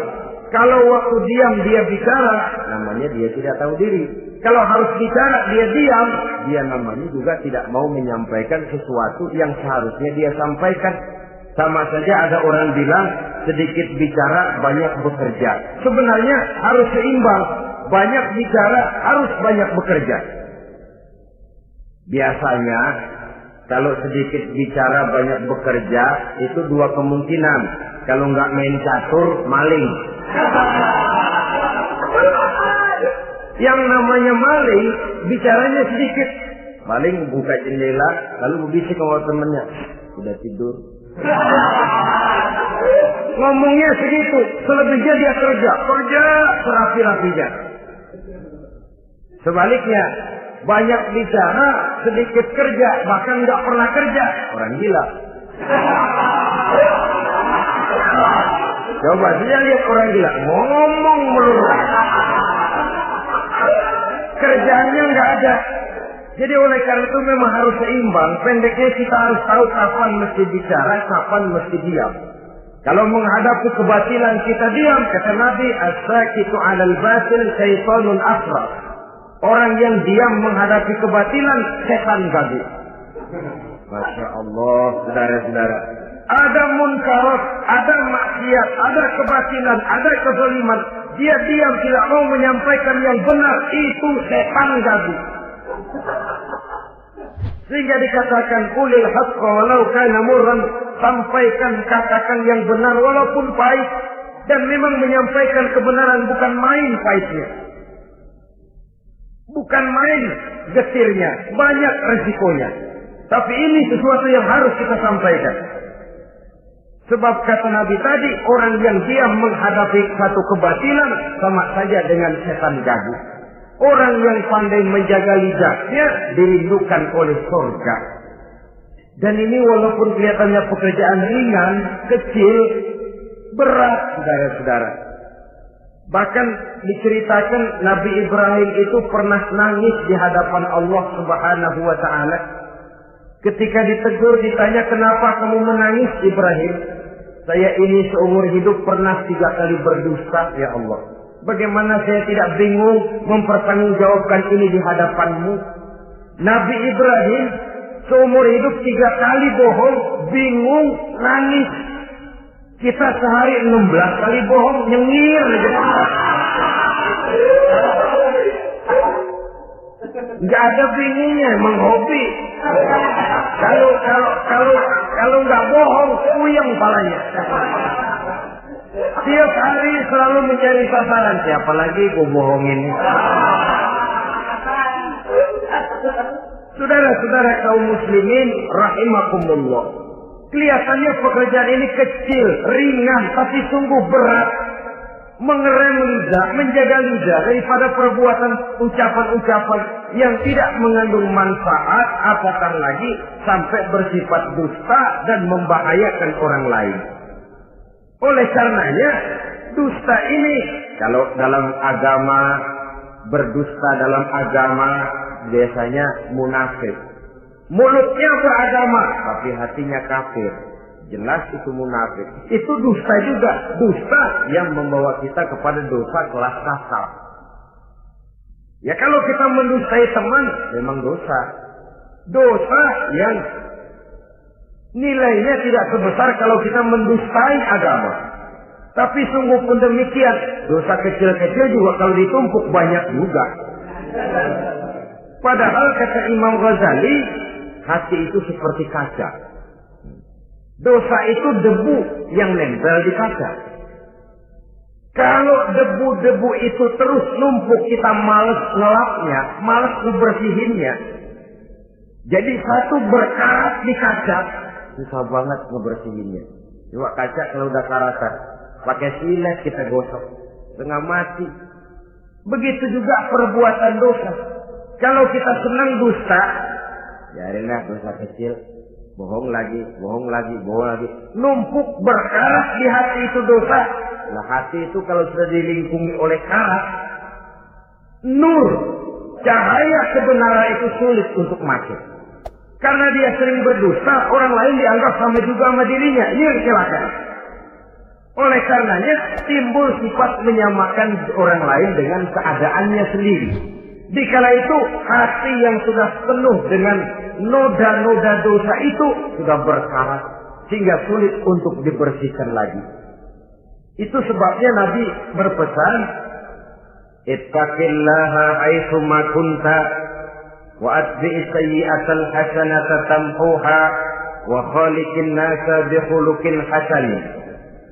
Kalau waktu diam dia bicara, namanya dia tidak tahu diri. Kalau harus bicara dia diam, dia namanya juga tidak mau menyampaikan sesuatu yang seharusnya dia sampaikan. Sama saja ada orang bilang sedikit bicara banyak bekerja. Sebenarnya harus seimbang. Banyak bicara harus banyak bekerja. Biasanya kalau sedikit bicara banyak bekerja itu dua kemungkinan. Kalau nggak main catur, maling. Yang namanya maling, bicaranya sedikit. Maling buka jendela, lalu berbisik sama temennya. Udah tidur. Ngomongnya segitu, selebihnya dia kerja serapi-rapinya. Sebaliknya, banyak bicara, sedikit kerja, bahkan nggak pernah kerja. Orang gila. Coba dia lihat orang gila, ngomong melulu. Kerjaannya nggak ada. Jadi oleh karena itu memang harus seimbang. Pendeknya kita harus tahu kapan mesti bicara, kapan mesti diam. Kalau menghadapi kebatilan kita diam, kata Nabi, as-sakitu 'alal batil syaitanun asraf. Orang yang diam menghadapi kebatilan, setan gagu. Masya Allah, saudara-saudara. Ada munkarat, ada maksiat, ada kebatilan, ada kezaliman. Dia diam, tidak mau menyampaikan yang benar. Itu setan gagu. Sehingga dikatakan, qulil haqqa walau kana murran. Sampaikan, katakan yang benar walaupun pahit. Dan memang menyampaikan kebenaran bukan main pahitnya. Bukan main getirnya. Banyak resikonya. Tapi ini sesuatu yang harus kita sampaikan. Sebab kata Nabi tadi, orang yang diam menghadapi satu kebatilan sama saja dengan setan gaduh. Orang yang pandai menjaga lidahnya dirindukan oleh surga. Dan ini walaupun kelihatannya pekerjaan ringan, kecil, berat, saudara-saudara. Bahkan diceritakan Nabi Ibrahim itu pernah nangis di hadapan Allah Subhanahu wa Ta'ala. Ketika ditegur, ditanya, kenapa kamu menangis Ibrahim? Saya ini seumur hidup pernah 3 kali berdusta, ya Allah. Bagaimana saya tidak bingung mempertanggungjawabkan ini di hadapanmu? Nabi Ibrahim seumur hidup 3 kali bohong, bingung, nangis. Kita sehari 16 kali bohong, nyengir. Nggak ada bingungnya, emang hobi. Kalau nggak bohong, puyeng palanya. Tiap hari selalu mencari sasaran. Siapa lagi gue bohongin? Saudara-saudara kaum muslimin rahimakumullah. Kelihatannya pekerjaan ini kecil, ringan, tapi sungguh berat. Mengerem lidah, menjaga lidah daripada perbuatan ucapan-ucapan yang tidak mengandung manfaat, apatah lagi sampai bersifat dusta dan membahayakan orang lain. Oleh karenanya, dusta ini kalau dalam agama, berdusta dalam agama biasanya munafik. Mulutnya beragama, tapi hatinya kafir. Jelas itu munafik. Itu dusta juga. Dusta yang membawa kita kepada dosa kelas kasar. Ya kalau kita mendustai teman, memang dosa. Dosa yang nilainya tidak sebesar kalau kita mendustai agama. Tapi sungguh pun demikian, dosa kecil-kecil juga kalau ditumpuk banyak juga. Padahal kata Imam Ghazali, hati itu seperti kaca. Dosa itu debu yang nempel di kaca. Kalau debu-debu itu terus numpuk, kita malas ngelapnya, malas ngebersihinnya. Jadi satu berkarat di kaca, susah banget ngebersihinnya. Coba kaca kalau udah karatan, pakai silet kita gosok, setengah mati. Begitu juga perbuatan dosa. Kalau kita senang dusta, biarinlah dosa kecil. Bohong lagi. Numpuk berkarat di hati itu dosa. Nah hati itu kalau sudah dilingkungi oleh karat, nur, cahaya kebenaran itu sulit untuk masuk. Karena dia sering berdusta, orang lain dianggap sama juga sama dirinya. Ini silakan. Oleh karenanya timbul sifat menyamakan orang lain dengan keadaannya sendiri. Dikala itu hati yang sudah penuh dengan noda-noda dosa itu sudah berkarat sehingga sulit untuk dibersihkan lagi. Itu sebabnya Nabi berpesan, ittaqillaha haitsu ma kunta wa atbi'is sayyi'atal hasanata tamhuha wa khaliqin nasa bi khuluqin hasan.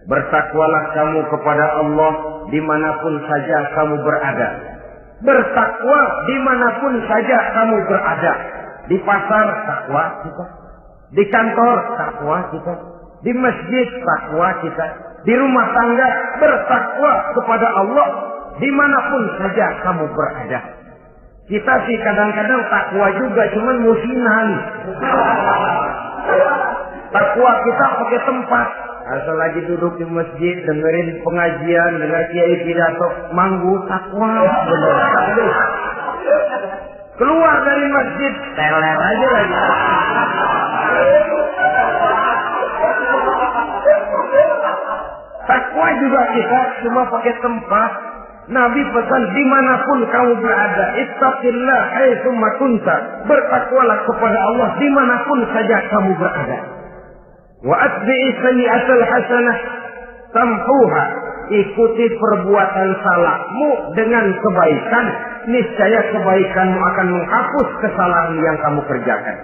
Bertakwalah kamu kepada Allah dimanapun saja kamu berada. Bertakwa dimanapun saja kamu berada. Di pasar takwa kita, di kantor takwa kita, di masjid takwa kita, di rumah tangga bertakwa kepada Allah dimanapun saja kamu berada. Kita sih kadang-kadang takwa juga, cuman musinan. Takwa kita pakai tempat. Asal lagi duduk di masjid, dengerin pengajian, dengar kiai pidato, manggu takwa. Bener. Keluar dari masjid, teler aja lagi. Takwa juga kita cuma pakai tempat. Nabi pesan dimanapun kamu berada, ittaqillah haitsu ma kunta. Bertakwalah kepada Allah dimanapun saja kamu berada. Wa atbi'i sayyi'atal hasanah tamhuha. Ikuti perbuatan salahmu dengan kebaikan, niscaya kebaikanmu akan menghapus kesalahan yang kamu kerjakan.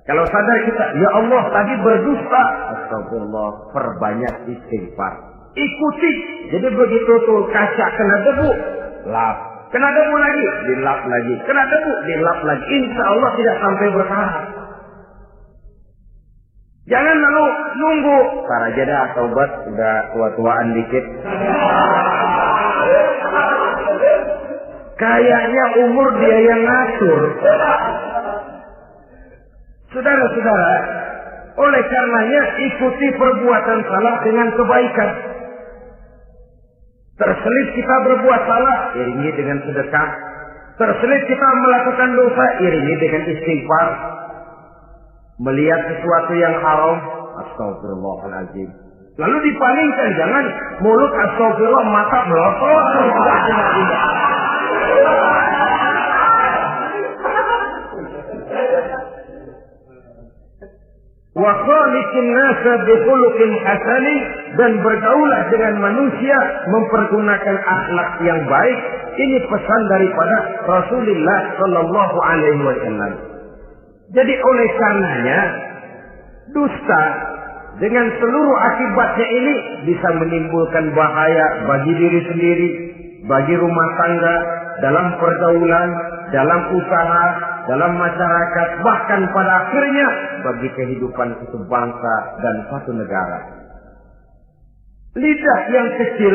Kalau sadar kita, ya Allah tadi berdusta, astagfirullah, perbanyak istighfar. Ikuti. Jadi begitu tuh kaca kena debu, lap. Kena debu lagi, dilap lagi. Kena debu, dilap lagi. Insya Allah tidak sampai berkarat. Jangan lalu nunggu. Ntar aja dah tobat, udah tua-tuaan dikit. Kayaknya umur dia yang ngatur. Saudara-saudara, oleh karenanya ikuti perbuatan salah dengan kebaikan. Terselip kita berbuat salah, iringi dengan sedekah. Terselip kita melakukan dosa, iringi dengan istighfar. Melihat sesuatu yang haram, astagfirullahaladzim. Lalu dipalingkan, jangan mulut astagfirullah, mata melotot. Wa khaliqin nasa bi khuluqin hasanin, dan bergaulah dengan manusia mempergunakan akhlak yang baik. Ini pesan daripada Rasulullah sallallahu alaihi wasallam. Jadi oleh karenanya dusta dengan seluruh akibatnya ini bisa menimbulkan bahaya bagi diri sendiri, bagi rumah tangga, dalam pergaulan, dalam usaha, dalam masyarakat, bahkan pada akhirnya bagi kehidupan satu bangsa dan satu negara. Lidah yang kecil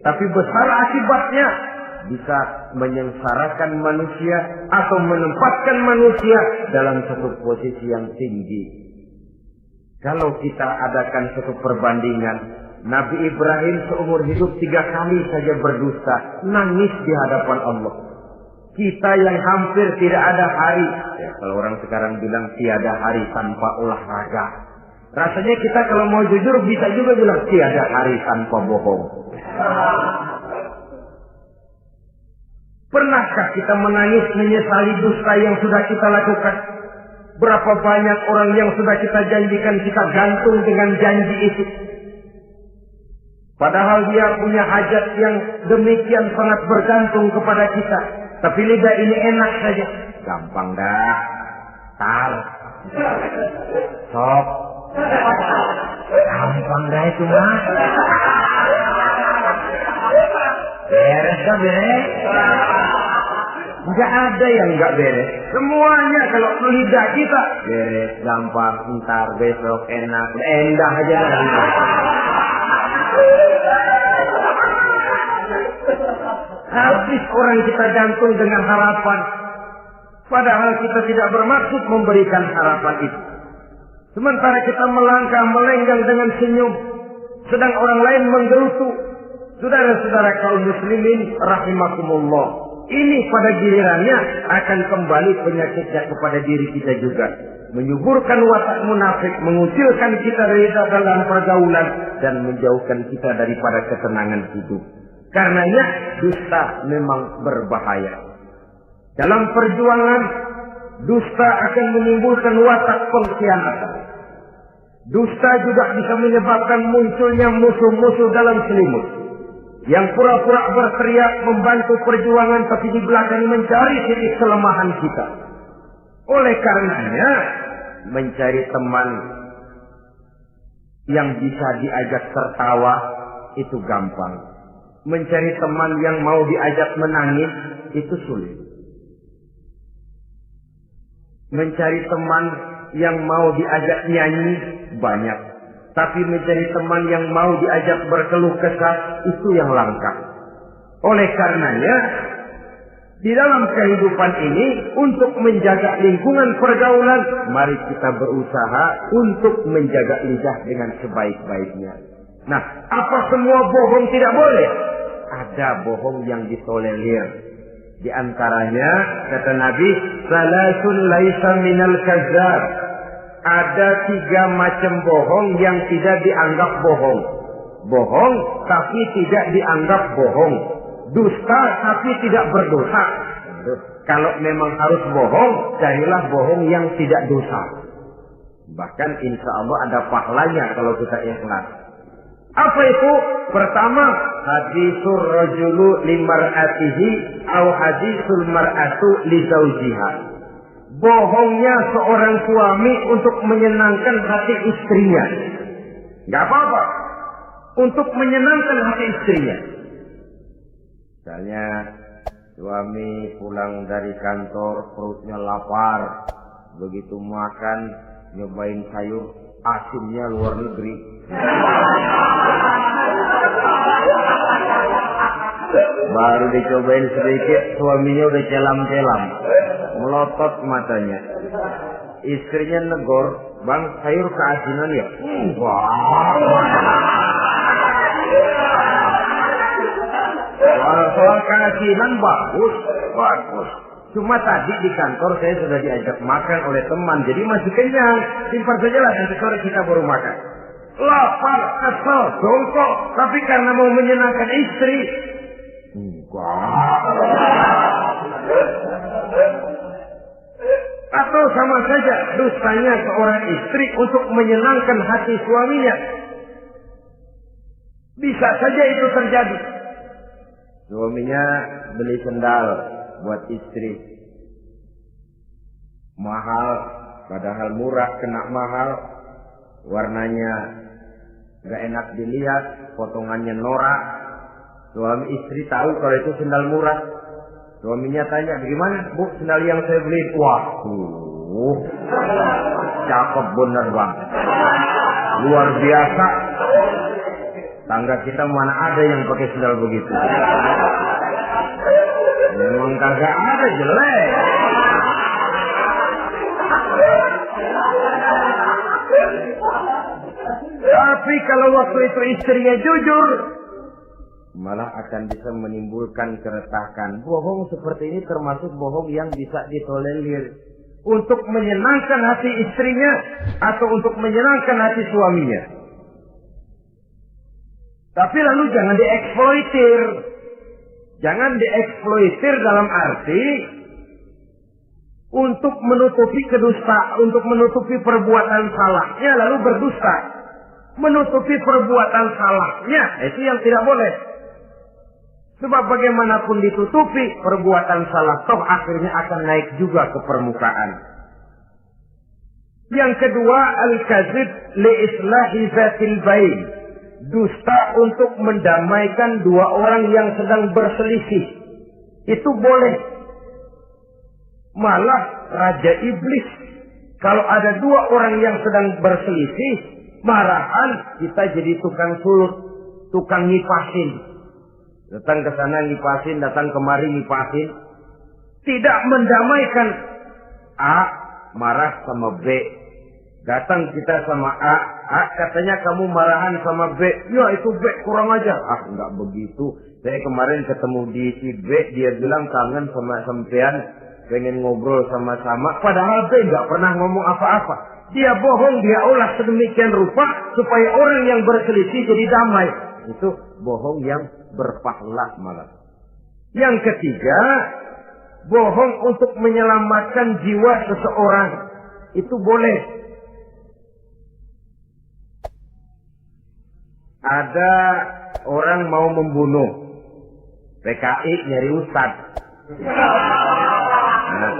tapi besar akibatnya bisa menyengsarakan manusia atau menempatkan manusia dalam satu posisi yang tinggi. Kalau kita adakan satu perbandingan, Nabi Ibrahim seumur hidup 3 kali saja berdusta, nangis di hadapan Allah. Kita yang hampir tidak ada hari, ya, kalau orang sekarang bilang tiada hari tanpa olahraga. Rasanya kita kalau mau jujur bisa juga bilang tiada hari tanpa bohong. Pernahkah kita menangis menyesali dusta yang sudah kita lakukan? Berapa banyak orang yang sudah kita janjikan kita gantung dengan janji itu. Padahal dia punya hajat yang demikian sangat bergantung kepada kita. Tapi lidah ini enak saja. Gampang dah. Tar. Sok. Gampang dah itu mah. Beres dah beres. Enggak ada yang enggak beres. Semuanya kalau lidah kita beres, gampang, ntar, besok, enak, endah aja. Habis orang kita gantung dengan harapan. Padahal kita tidak bermaksud memberikan harapan itu. Sementara kita melangkah melenggang dengan senyum, sedang orang lain menggerutu. Saudara-saudara kaum muslimin rahimakumullah, ini pada gilirannya akan kembali penyakitnya kepada diri kita juga. Menyuburkan watak munafik, mengucilkan kita dari dalam pergaulan, dan menjauhkan kita daripada ketenangan hidup. Karenanya dusta memang berbahaya. Dalam perjuangan, dusta akan menimbulkan watak pengkhianatan. Dusta juga bisa menyebabkan munculnya musuh-musuh dalam selimut, yang pura-pura berteriak membantu perjuangan tapi di belakang mencari titik kelemahan kita. Oleh karenanya, mencari teman yang bisa diajak tertawa itu gampang. Mencari teman yang mau diajak menangis itu sulit. Mencari teman yang mau diajak nyanyi banyak. Tapi mencari teman yang mau diajak berkeluh kesah itu yang langka. Oleh karenanya, di dalam kehidupan ini untuk menjaga lingkungan pergaulan, mari kita berusaha untuk menjaga lidah dengan sebaik-baiknya. Nah, apa semua bohong tidak boleh? Ada bohong yang ditolerir. Di antaranya kata Nabi, salasun laisa minal kadzdzab. Ada 3 macam bohong yang tidak dianggap bohong. Bohong tapi tidak dianggap bohong. Dusta tapi tidak berdosa. Kalau memang harus bohong, carilah bohong yang tidak dosa. Bahkan insya Allah ada pahalanya kalau kita ikhlas. Apa itu? Pertama, hadisul rajulu limar'atihi au hadisul mar'atu li zawjiha. Bohongnya seorang suami untuk menyenangkan hati istrinya. Gak apa-apa. untuk menyenangkan hati istrinya. Misalnya suami pulang dari kantor perutnya lapar, begitu makan nyobain sayur asinnya luar negeri. Baru dicobain sedikit suaminya udah celam-celam, melotot matanya. Istrinya negor, "Bang, sayur keasinan ya?" Soal keasinan bagus. Cuma tadi di kantor saya sudah diajak makan oleh teman, jadi masih kenyang. Simpan sajalah, nanti sore kita baru makan. Lapar, kesel, jongkok, tapi karena mau menyenangkan istri. Atau sama saja dustanya seorang istri untuk menyenangkan hati suaminya. Bisa saja itu terjadi. Suaminya beli sendal buat istri. Mahal, padahal murah, kena mahal. Warnanya gak enak dilihat, potongannya norak. Suami istri tahu kalau itu sendal murah. Suaminya tanya, "Bagaimana, Bu, sendal yang saya beli?" "Wah, cakep bener, Bang. Luar biasa. Tangga kita mana ada yang pakai sendal begitu. Memang kagak ada, jelek." Tapi kalau waktu itu istrinya jujur, malah akan bisa menimbulkan keretakan. Bohong seperti ini termasuk bohong yang bisa ditolerir untuk menyenangkan hati istrinya atau untuk menyenangkan hati suaminya. Tapi lalu jangan dieksploitir. Jangan dieksploitir dalam arti untuk menutupi untuk menutupi perbuatan salahnya lalu berdusta. Menutupi perbuatan salahnya, itu yang tidak boleh. Sebab bagaimanapun ditutupi, perbuatan salah toh akhirnya akan naik juga ke permukaan. Yang kedua, al-kadzib li islahi zatil bain. Dusta untuk mendamaikan dua orang yang sedang berselisih. Itu boleh. Malah Raja Iblis, kalau ada dua orang yang sedang berselisih, marahan kita jadi tukang sulut, tukang ngipasin. Datang ke sana ngipasin, datang kemari ngipasin. Tidak mendamaikan. A marah sama B. Datang kita sama A katanya kamu marahan sama B. Ya itu B kurang aja. Enggak begitu. Saya kemarin ketemu di si B, dia bilang kangen sama sampean, pengen ngobrol sama-sama. Padahal B enggak pernah ngomong apa-apa. Dia bohong, dia olah sedemikian rupa supaya orang yang berselisih jadi damai. Itu bohong yang berpahala malah. Yang ketiga, bohong untuk menyelamatkan jiwa seseorang. Itu boleh. Ada orang mau membunuh, PKI nyari ustad. Nah,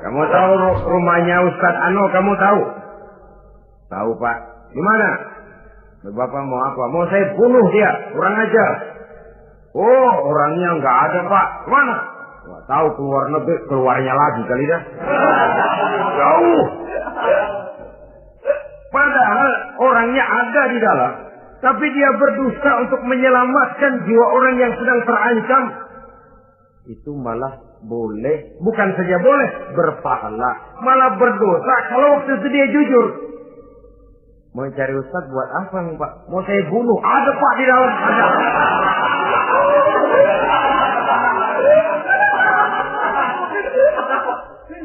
kamu tahu rumahnya Ustadz Ano, kamu tahu? Tahu, Pak. Gimana? Bapak mau apa? Mau saya bunuh dia, kurang ajar. Oh, orangnya nggak ada, Pak. Mana? Nggak tahu, keluar negeri, keluarnya lagi kali dah. Jauh. Padahal orangnya ada di dalam, tapi dia berdusta untuk menyelamatkan jiwa orang yang sedang terancam. Itu malah boleh, bukan saja boleh, berpahala, malah berdosa kalau waktu itu dia jujur. Mau cari ustaz buat apa, Pak? Mau saya bunuh? Ada, Pak, di dalam, ada.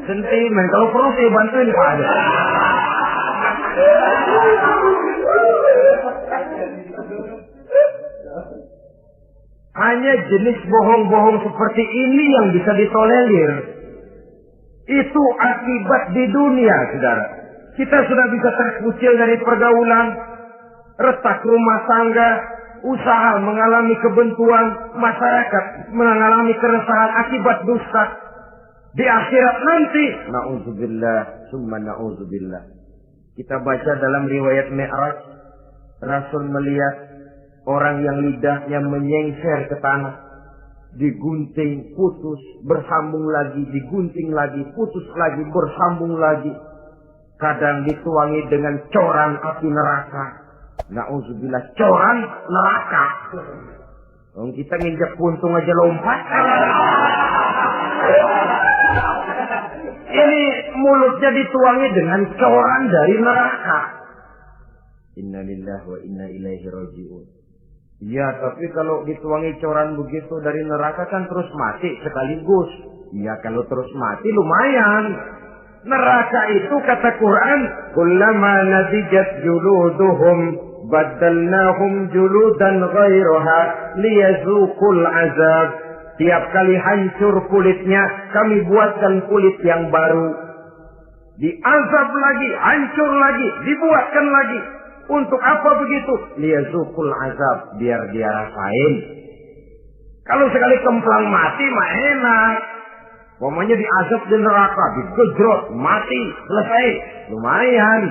Sentimen, kalau perlu saya bantuin, Pak, ada. Hanya jenis bohong-bohong seperti ini yang bisa ditolerir. Itu akibat di dunia, saudara. Kita sudah bisa terkucil dari pergaulan, retak rumah tangga, usaha mengalami kebuntuan, masyarakat mengalami keresahan akibat dusta. Di akhirat nanti, na'udzubillah, summa na'udzubillah. Kita baca dalam riwayat Mi'raj, Rasul melihat orang yang lidahnya menyengser ke tanah, digunting, putus, bersambung lagi, digunting lagi, putus lagi, bersambung lagi. Kadang dituangi dengan coran api neraka. Na'udzubillah, coran neraka. Kita nginjak puntung aja lompat. Ini mulutnya dituangi dengan coran dari neraka. Inna lillahi wa inna ilaihi raji'un. Ya, tapi kalau dituangi coran begitu dari neraka kan terus mati sekaligus. Ya, kalau terus mati lumayan. Neraka itu kata Quran, kullama nadijat juluduhum baddalnahum juludan ghairaha liyazuqul azab. Tiap kali hancur kulitnya, kami buatkan kulit yang baru. Diazab lagi, hancur lagi, dibuatkan lagi. Untuk apa begitu? Liyazuqul azab, biar dia rasain. Kalau sekali kemplang mati mah enak. Pokoknya diazab di neraka, digejrot, mati, selesai. Lumayan.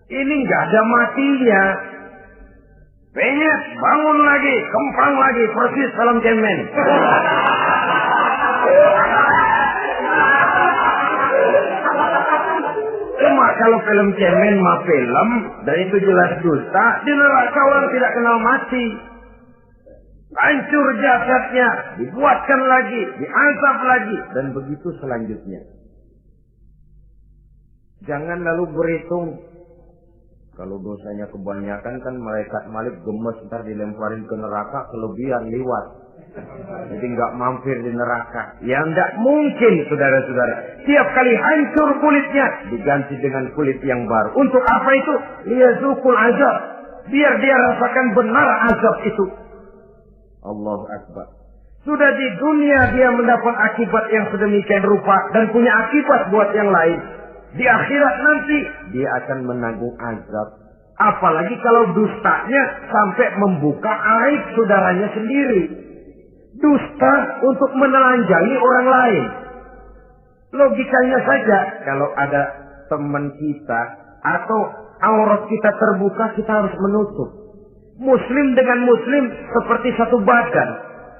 Ini nggak ada matinya. Penyet, bangun lagi, kemplang lagi, persis film cemen. Cuma kalau film cemen mah film, dan itu jelas dusta, di neraka orang tidak kenal mati. Hancur jasadnya, dibuatkan lagi, diazab lagi, dan begitu selanjutnya. Jangan lalu berhitung. Kalau dosanya kebanyakan kan malaikat Malik gemes, ntar dilemparin ke neraka, kelebihan liwat. Jadi nggak mampir di neraka. Ya nggak mungkin, saudara-saudara. Tiap kali hancur kulitnya, diganti dengan kulit yang baru. Untuk apa itu? Liyazuqul azab. Biar dia rasakan benar azab itu. Allahu Akbar. Sudah di dunia dia mendapat akibat yang sedemikian rupa dan punya akibat buat yang lain. Di akhirat nanti dia akan menanggung azab. Apalagi kalau dustanya sampai membuka aib saudaranya sendiri. Dusta untuk menelanjangi orang lain. Logikanya saja, kalau ada teman kita atau aurat kita terbuka, kita harus menutup. Muslim dengan muslim seperti satu badan.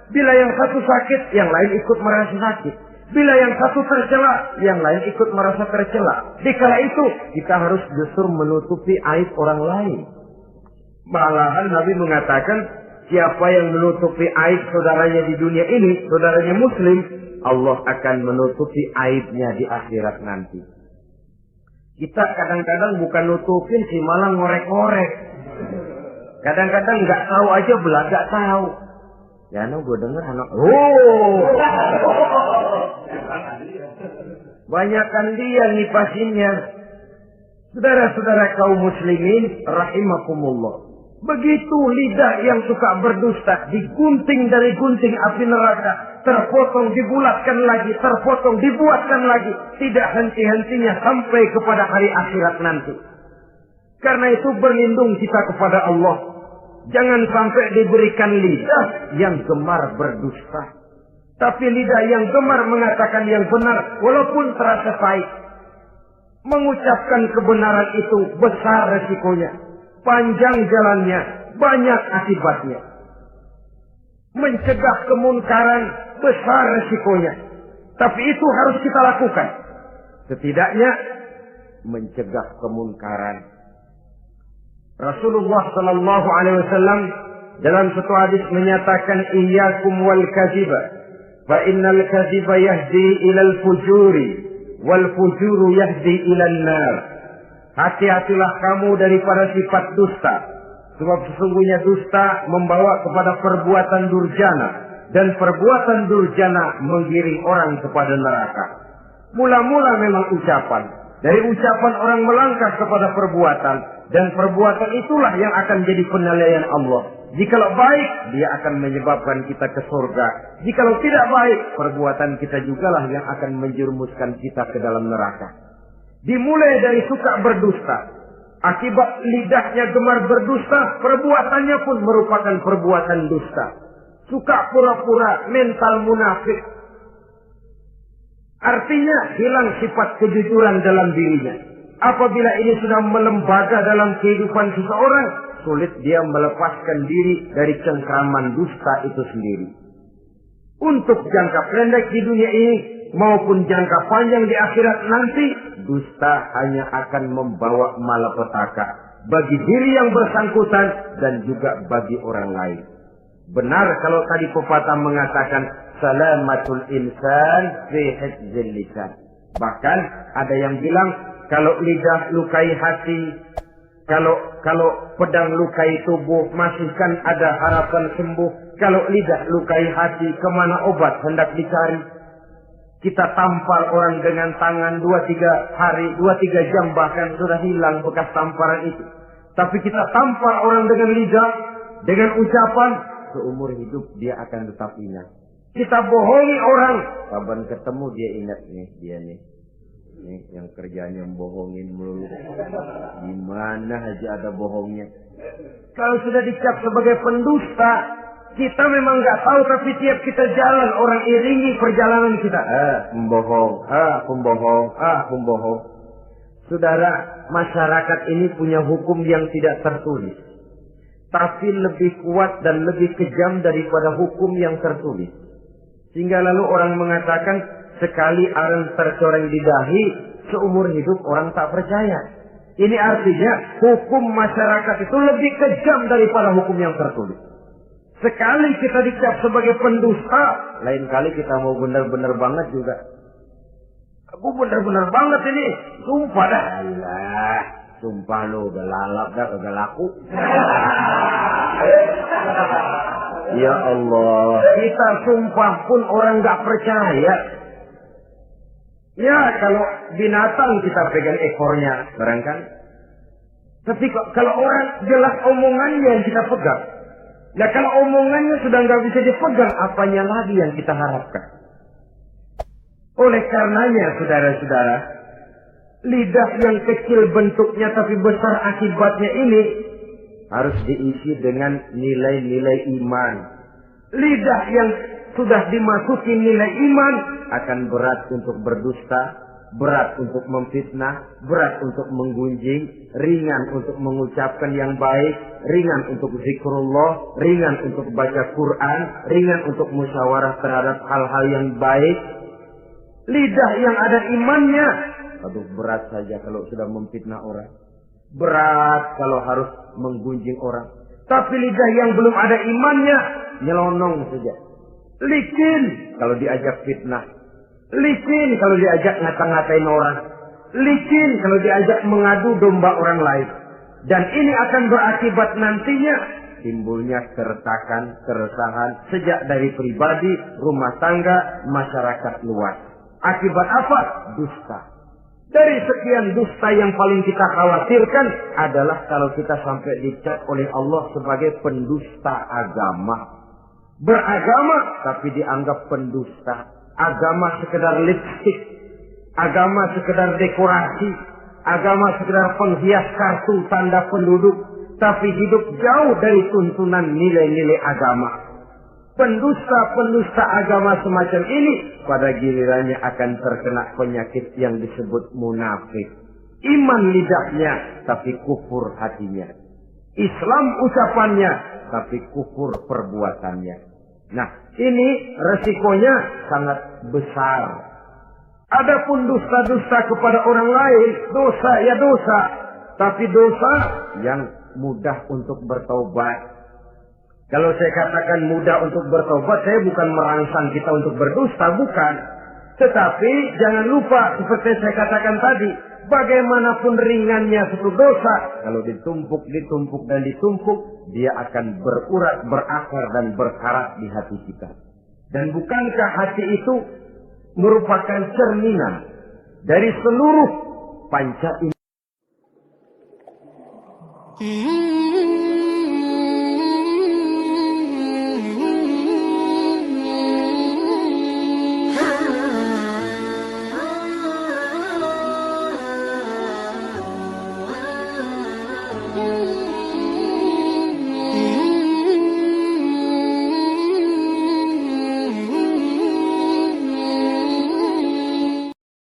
Bila yang satu sakit, yang lain ikut merasa sakit. Bila yang satu tercela, yang lain ikut merasa tercela. Dikala itu, kita harus justru menutupi aib orang lain. Malahan Nabi mengatakan, siapa yang menutupi aib saudaranya di dunia ini, saudaranya muslim, Allah akan menutupi aibnya di akhirat nanti. Kita kadang-kadang bukan nutupin sih, malah ngorek-ngorek. Kadang-kadang nggak tahu aja belaga tahu. Ya, gue dengar anak. Banyakan dia ngipasinnya. Saudara-saudara kaum muslimin, rahimakumullah. Begitu lidah yang suka berdusta, digunting dari gunting api neraka, terpotong, dibulatkan lagi, terpotong, dibuatkan lagi, tidak henti-hentinya sampai kepada hari akhirat nanti. Karena itu berlindung kita kepada Allah. Jangan sampai diberikan lidah yang gemar berdusta. Tapi lidah yang gemar mengatakan yang benar, walaupun terasa pahit. Mengucapkan kebenaran itu besar resikonya. Panjang jalannya, banyak akibatnya. Mencegah kemunkaran, besar resikonya. Tapi itu harus kita lakukan. Setidaknya, mencegah kemunkaran. Rasulullah sallallahu alaihi wasallam dalam satu hadis menyatakan iyyakum wal kadhiba fa innal kadhiba yahdi ilal fujuri wal fujuru yahdi ilal nar. Hati-hatilah kamu daripada sifat dusta, sebab sesungguhnya dusta membawa kepada perbuatan durjana dan perbuatan durjana menggiring orang kepada neraka. Mula-mula memang ucapan, dari ucapan orang melangkah kepada perbuatan. Dan perbuatan itulah yang akan jadi penilaian Allah. Jikalau baik, dia akan menyebabkan kita ke surga. Jikalau tidak baik, perbuatan kita jugalah yang akan menjerumuskan kita ke dalam neraka. Dimulai dari suka berdusta. Akibat lidahnya gemar berdusta, perbuatannya pun merupakan perbuatan dusta. Suka pura-pura, mental munafik. Artinya hilang sifat kejujuran dalam dirinya. Apabila ini sudah melembaga dalam kehidupan seseorang, sulit dia melepaskan diri dari cengkraman dusta itu sendiri. Untuk jangka pendek di dunia ini maupun jangka panjang di akhirat nanti, dusta hanya akan membawa malapetaka bagi diri yang bersangkutan dan juga bagi orang lain. Benar kalau tadi pepatah mengatakan salamatul insan fi hifdzil lisan. Bahkan ada yang bilang kalau lidah lukai hati, kalau pedang lukai tubuh, masihkan ada harapan sembuh. Kalau lidah lukai hati, kemana obat hendak dicari? Kita tampar orang dengan tangan 2-3 hari, 2-3 jam bahkan sudah hilang bekas tamparan itu. Tapi kita tampar orang dengan lidah, dengan ucapan, seumur hidup dia akan tetap ingat. Kita bohongi orang, kapan ketemu dia ingat nih, dia nih. Nih yang kerjanya bohongin melulu. Gimana aja ada bohongnya. Kalau sudah dicap sebagai pendusta, kita memang nggak tahu, tapi tiap kita jalan orang iringi perjalanan kita. Pembohong, pembohong. Saudara, masyarakat ini punya hukum yang tidak tertulis, tapi lebih kuat dan lebih kejam daripada hukum yang tertulis. Sehingga lalu orang mengatakan sekali arang tercoreng di dahi, seumur hidup orang tak percaya. Ini artinya hukum masyarakat itu lebih kejam daripada hukum yang tertulis. Sekali kita dicap sebagai pendusta, lain kali kita mau benar-benar banget juga. Aku benar-benar banget ini, sumpah dah. Alah, sumpah lu udah lalap dah, udah laku. Ya Allah, kita sumpah pun orang gak percaya. Ya kalau binatang kita pegang ekornya, barangkali. Tapi kalau orang jelas omongannya yang kita pegang. Nah kalau omongannya sudah nggak bisa dipegang, apanya lagi yang kita harapkan? Oleh karenanya, saudara-saudara, lidah yang kecil bentuknya tapi besar akibatnya ini harus diisi dengan nilai-nilai iman. Lidah yang sudah dimasuki nilai iman akan berat untuk berdusta, berat untuk memfitnah, berat untuk menggunjing, ringan untuk mengucapkan yang baik, ringan untuk zikrullah, ringan untuk baca Quran, ringan untuk musyawarah terhadap hal-hal yang baik. Lidah yang ada imannya, aduh berat saja kalau sudah memfitnah orang, berat kalau harus menggunjing orang. Tapi lidah yang belum ada imannya, nyelonong saja. Licin kalau diajak fitnah, licin kalau diajak ngata-ngatain orang, licin kalau diajak mengadu domba orang lain. Dan ini akan berakibat nantinya timbulnya keretakan, keresahan sejak dari pribadi, rumah tangga, masyarakat luas. Akibat apa? Dusta. Dari sekian dusta yang paling kita khawatirkan adalah kalau kita sampai dicap oleh Allah sebagai pendusta agama. Beragama tapi dianggap pendusta. Agama sekedar lipstik, agama sekedar dekorasi, agama sekedar penghias kartu tanda penduduk, tapi hidup jauh dari tuntunan nilai-nilai agama. Pendusta-pendusta agama semacam ini pada gilirannya akan terkena penyakit yang disebut munafik. Iman lidahnya tapi kufur hatinya. Islam ucapannya tapi kufur perbuatannya. Nah, ini resikonya sangat besar. Adapun dusta-dusta kepada orang lain, dosa ya dosa, tapi dosa yang mudah untuk bertaubat. Kalau saya katakan mudah untuk bertobat, saya bukan merangsang kita untuk berdusta, bukan. Tetapi jangan lupa seperti saya katakan tadi, bagaimanapun ringannya satu dosa, kalau ditumpuk dan ditumpuk, dia akan berurat, berakar dan berkarat di hati kita. Dan bukankah hati itu merupakan cerminan dari seluruh panca indera?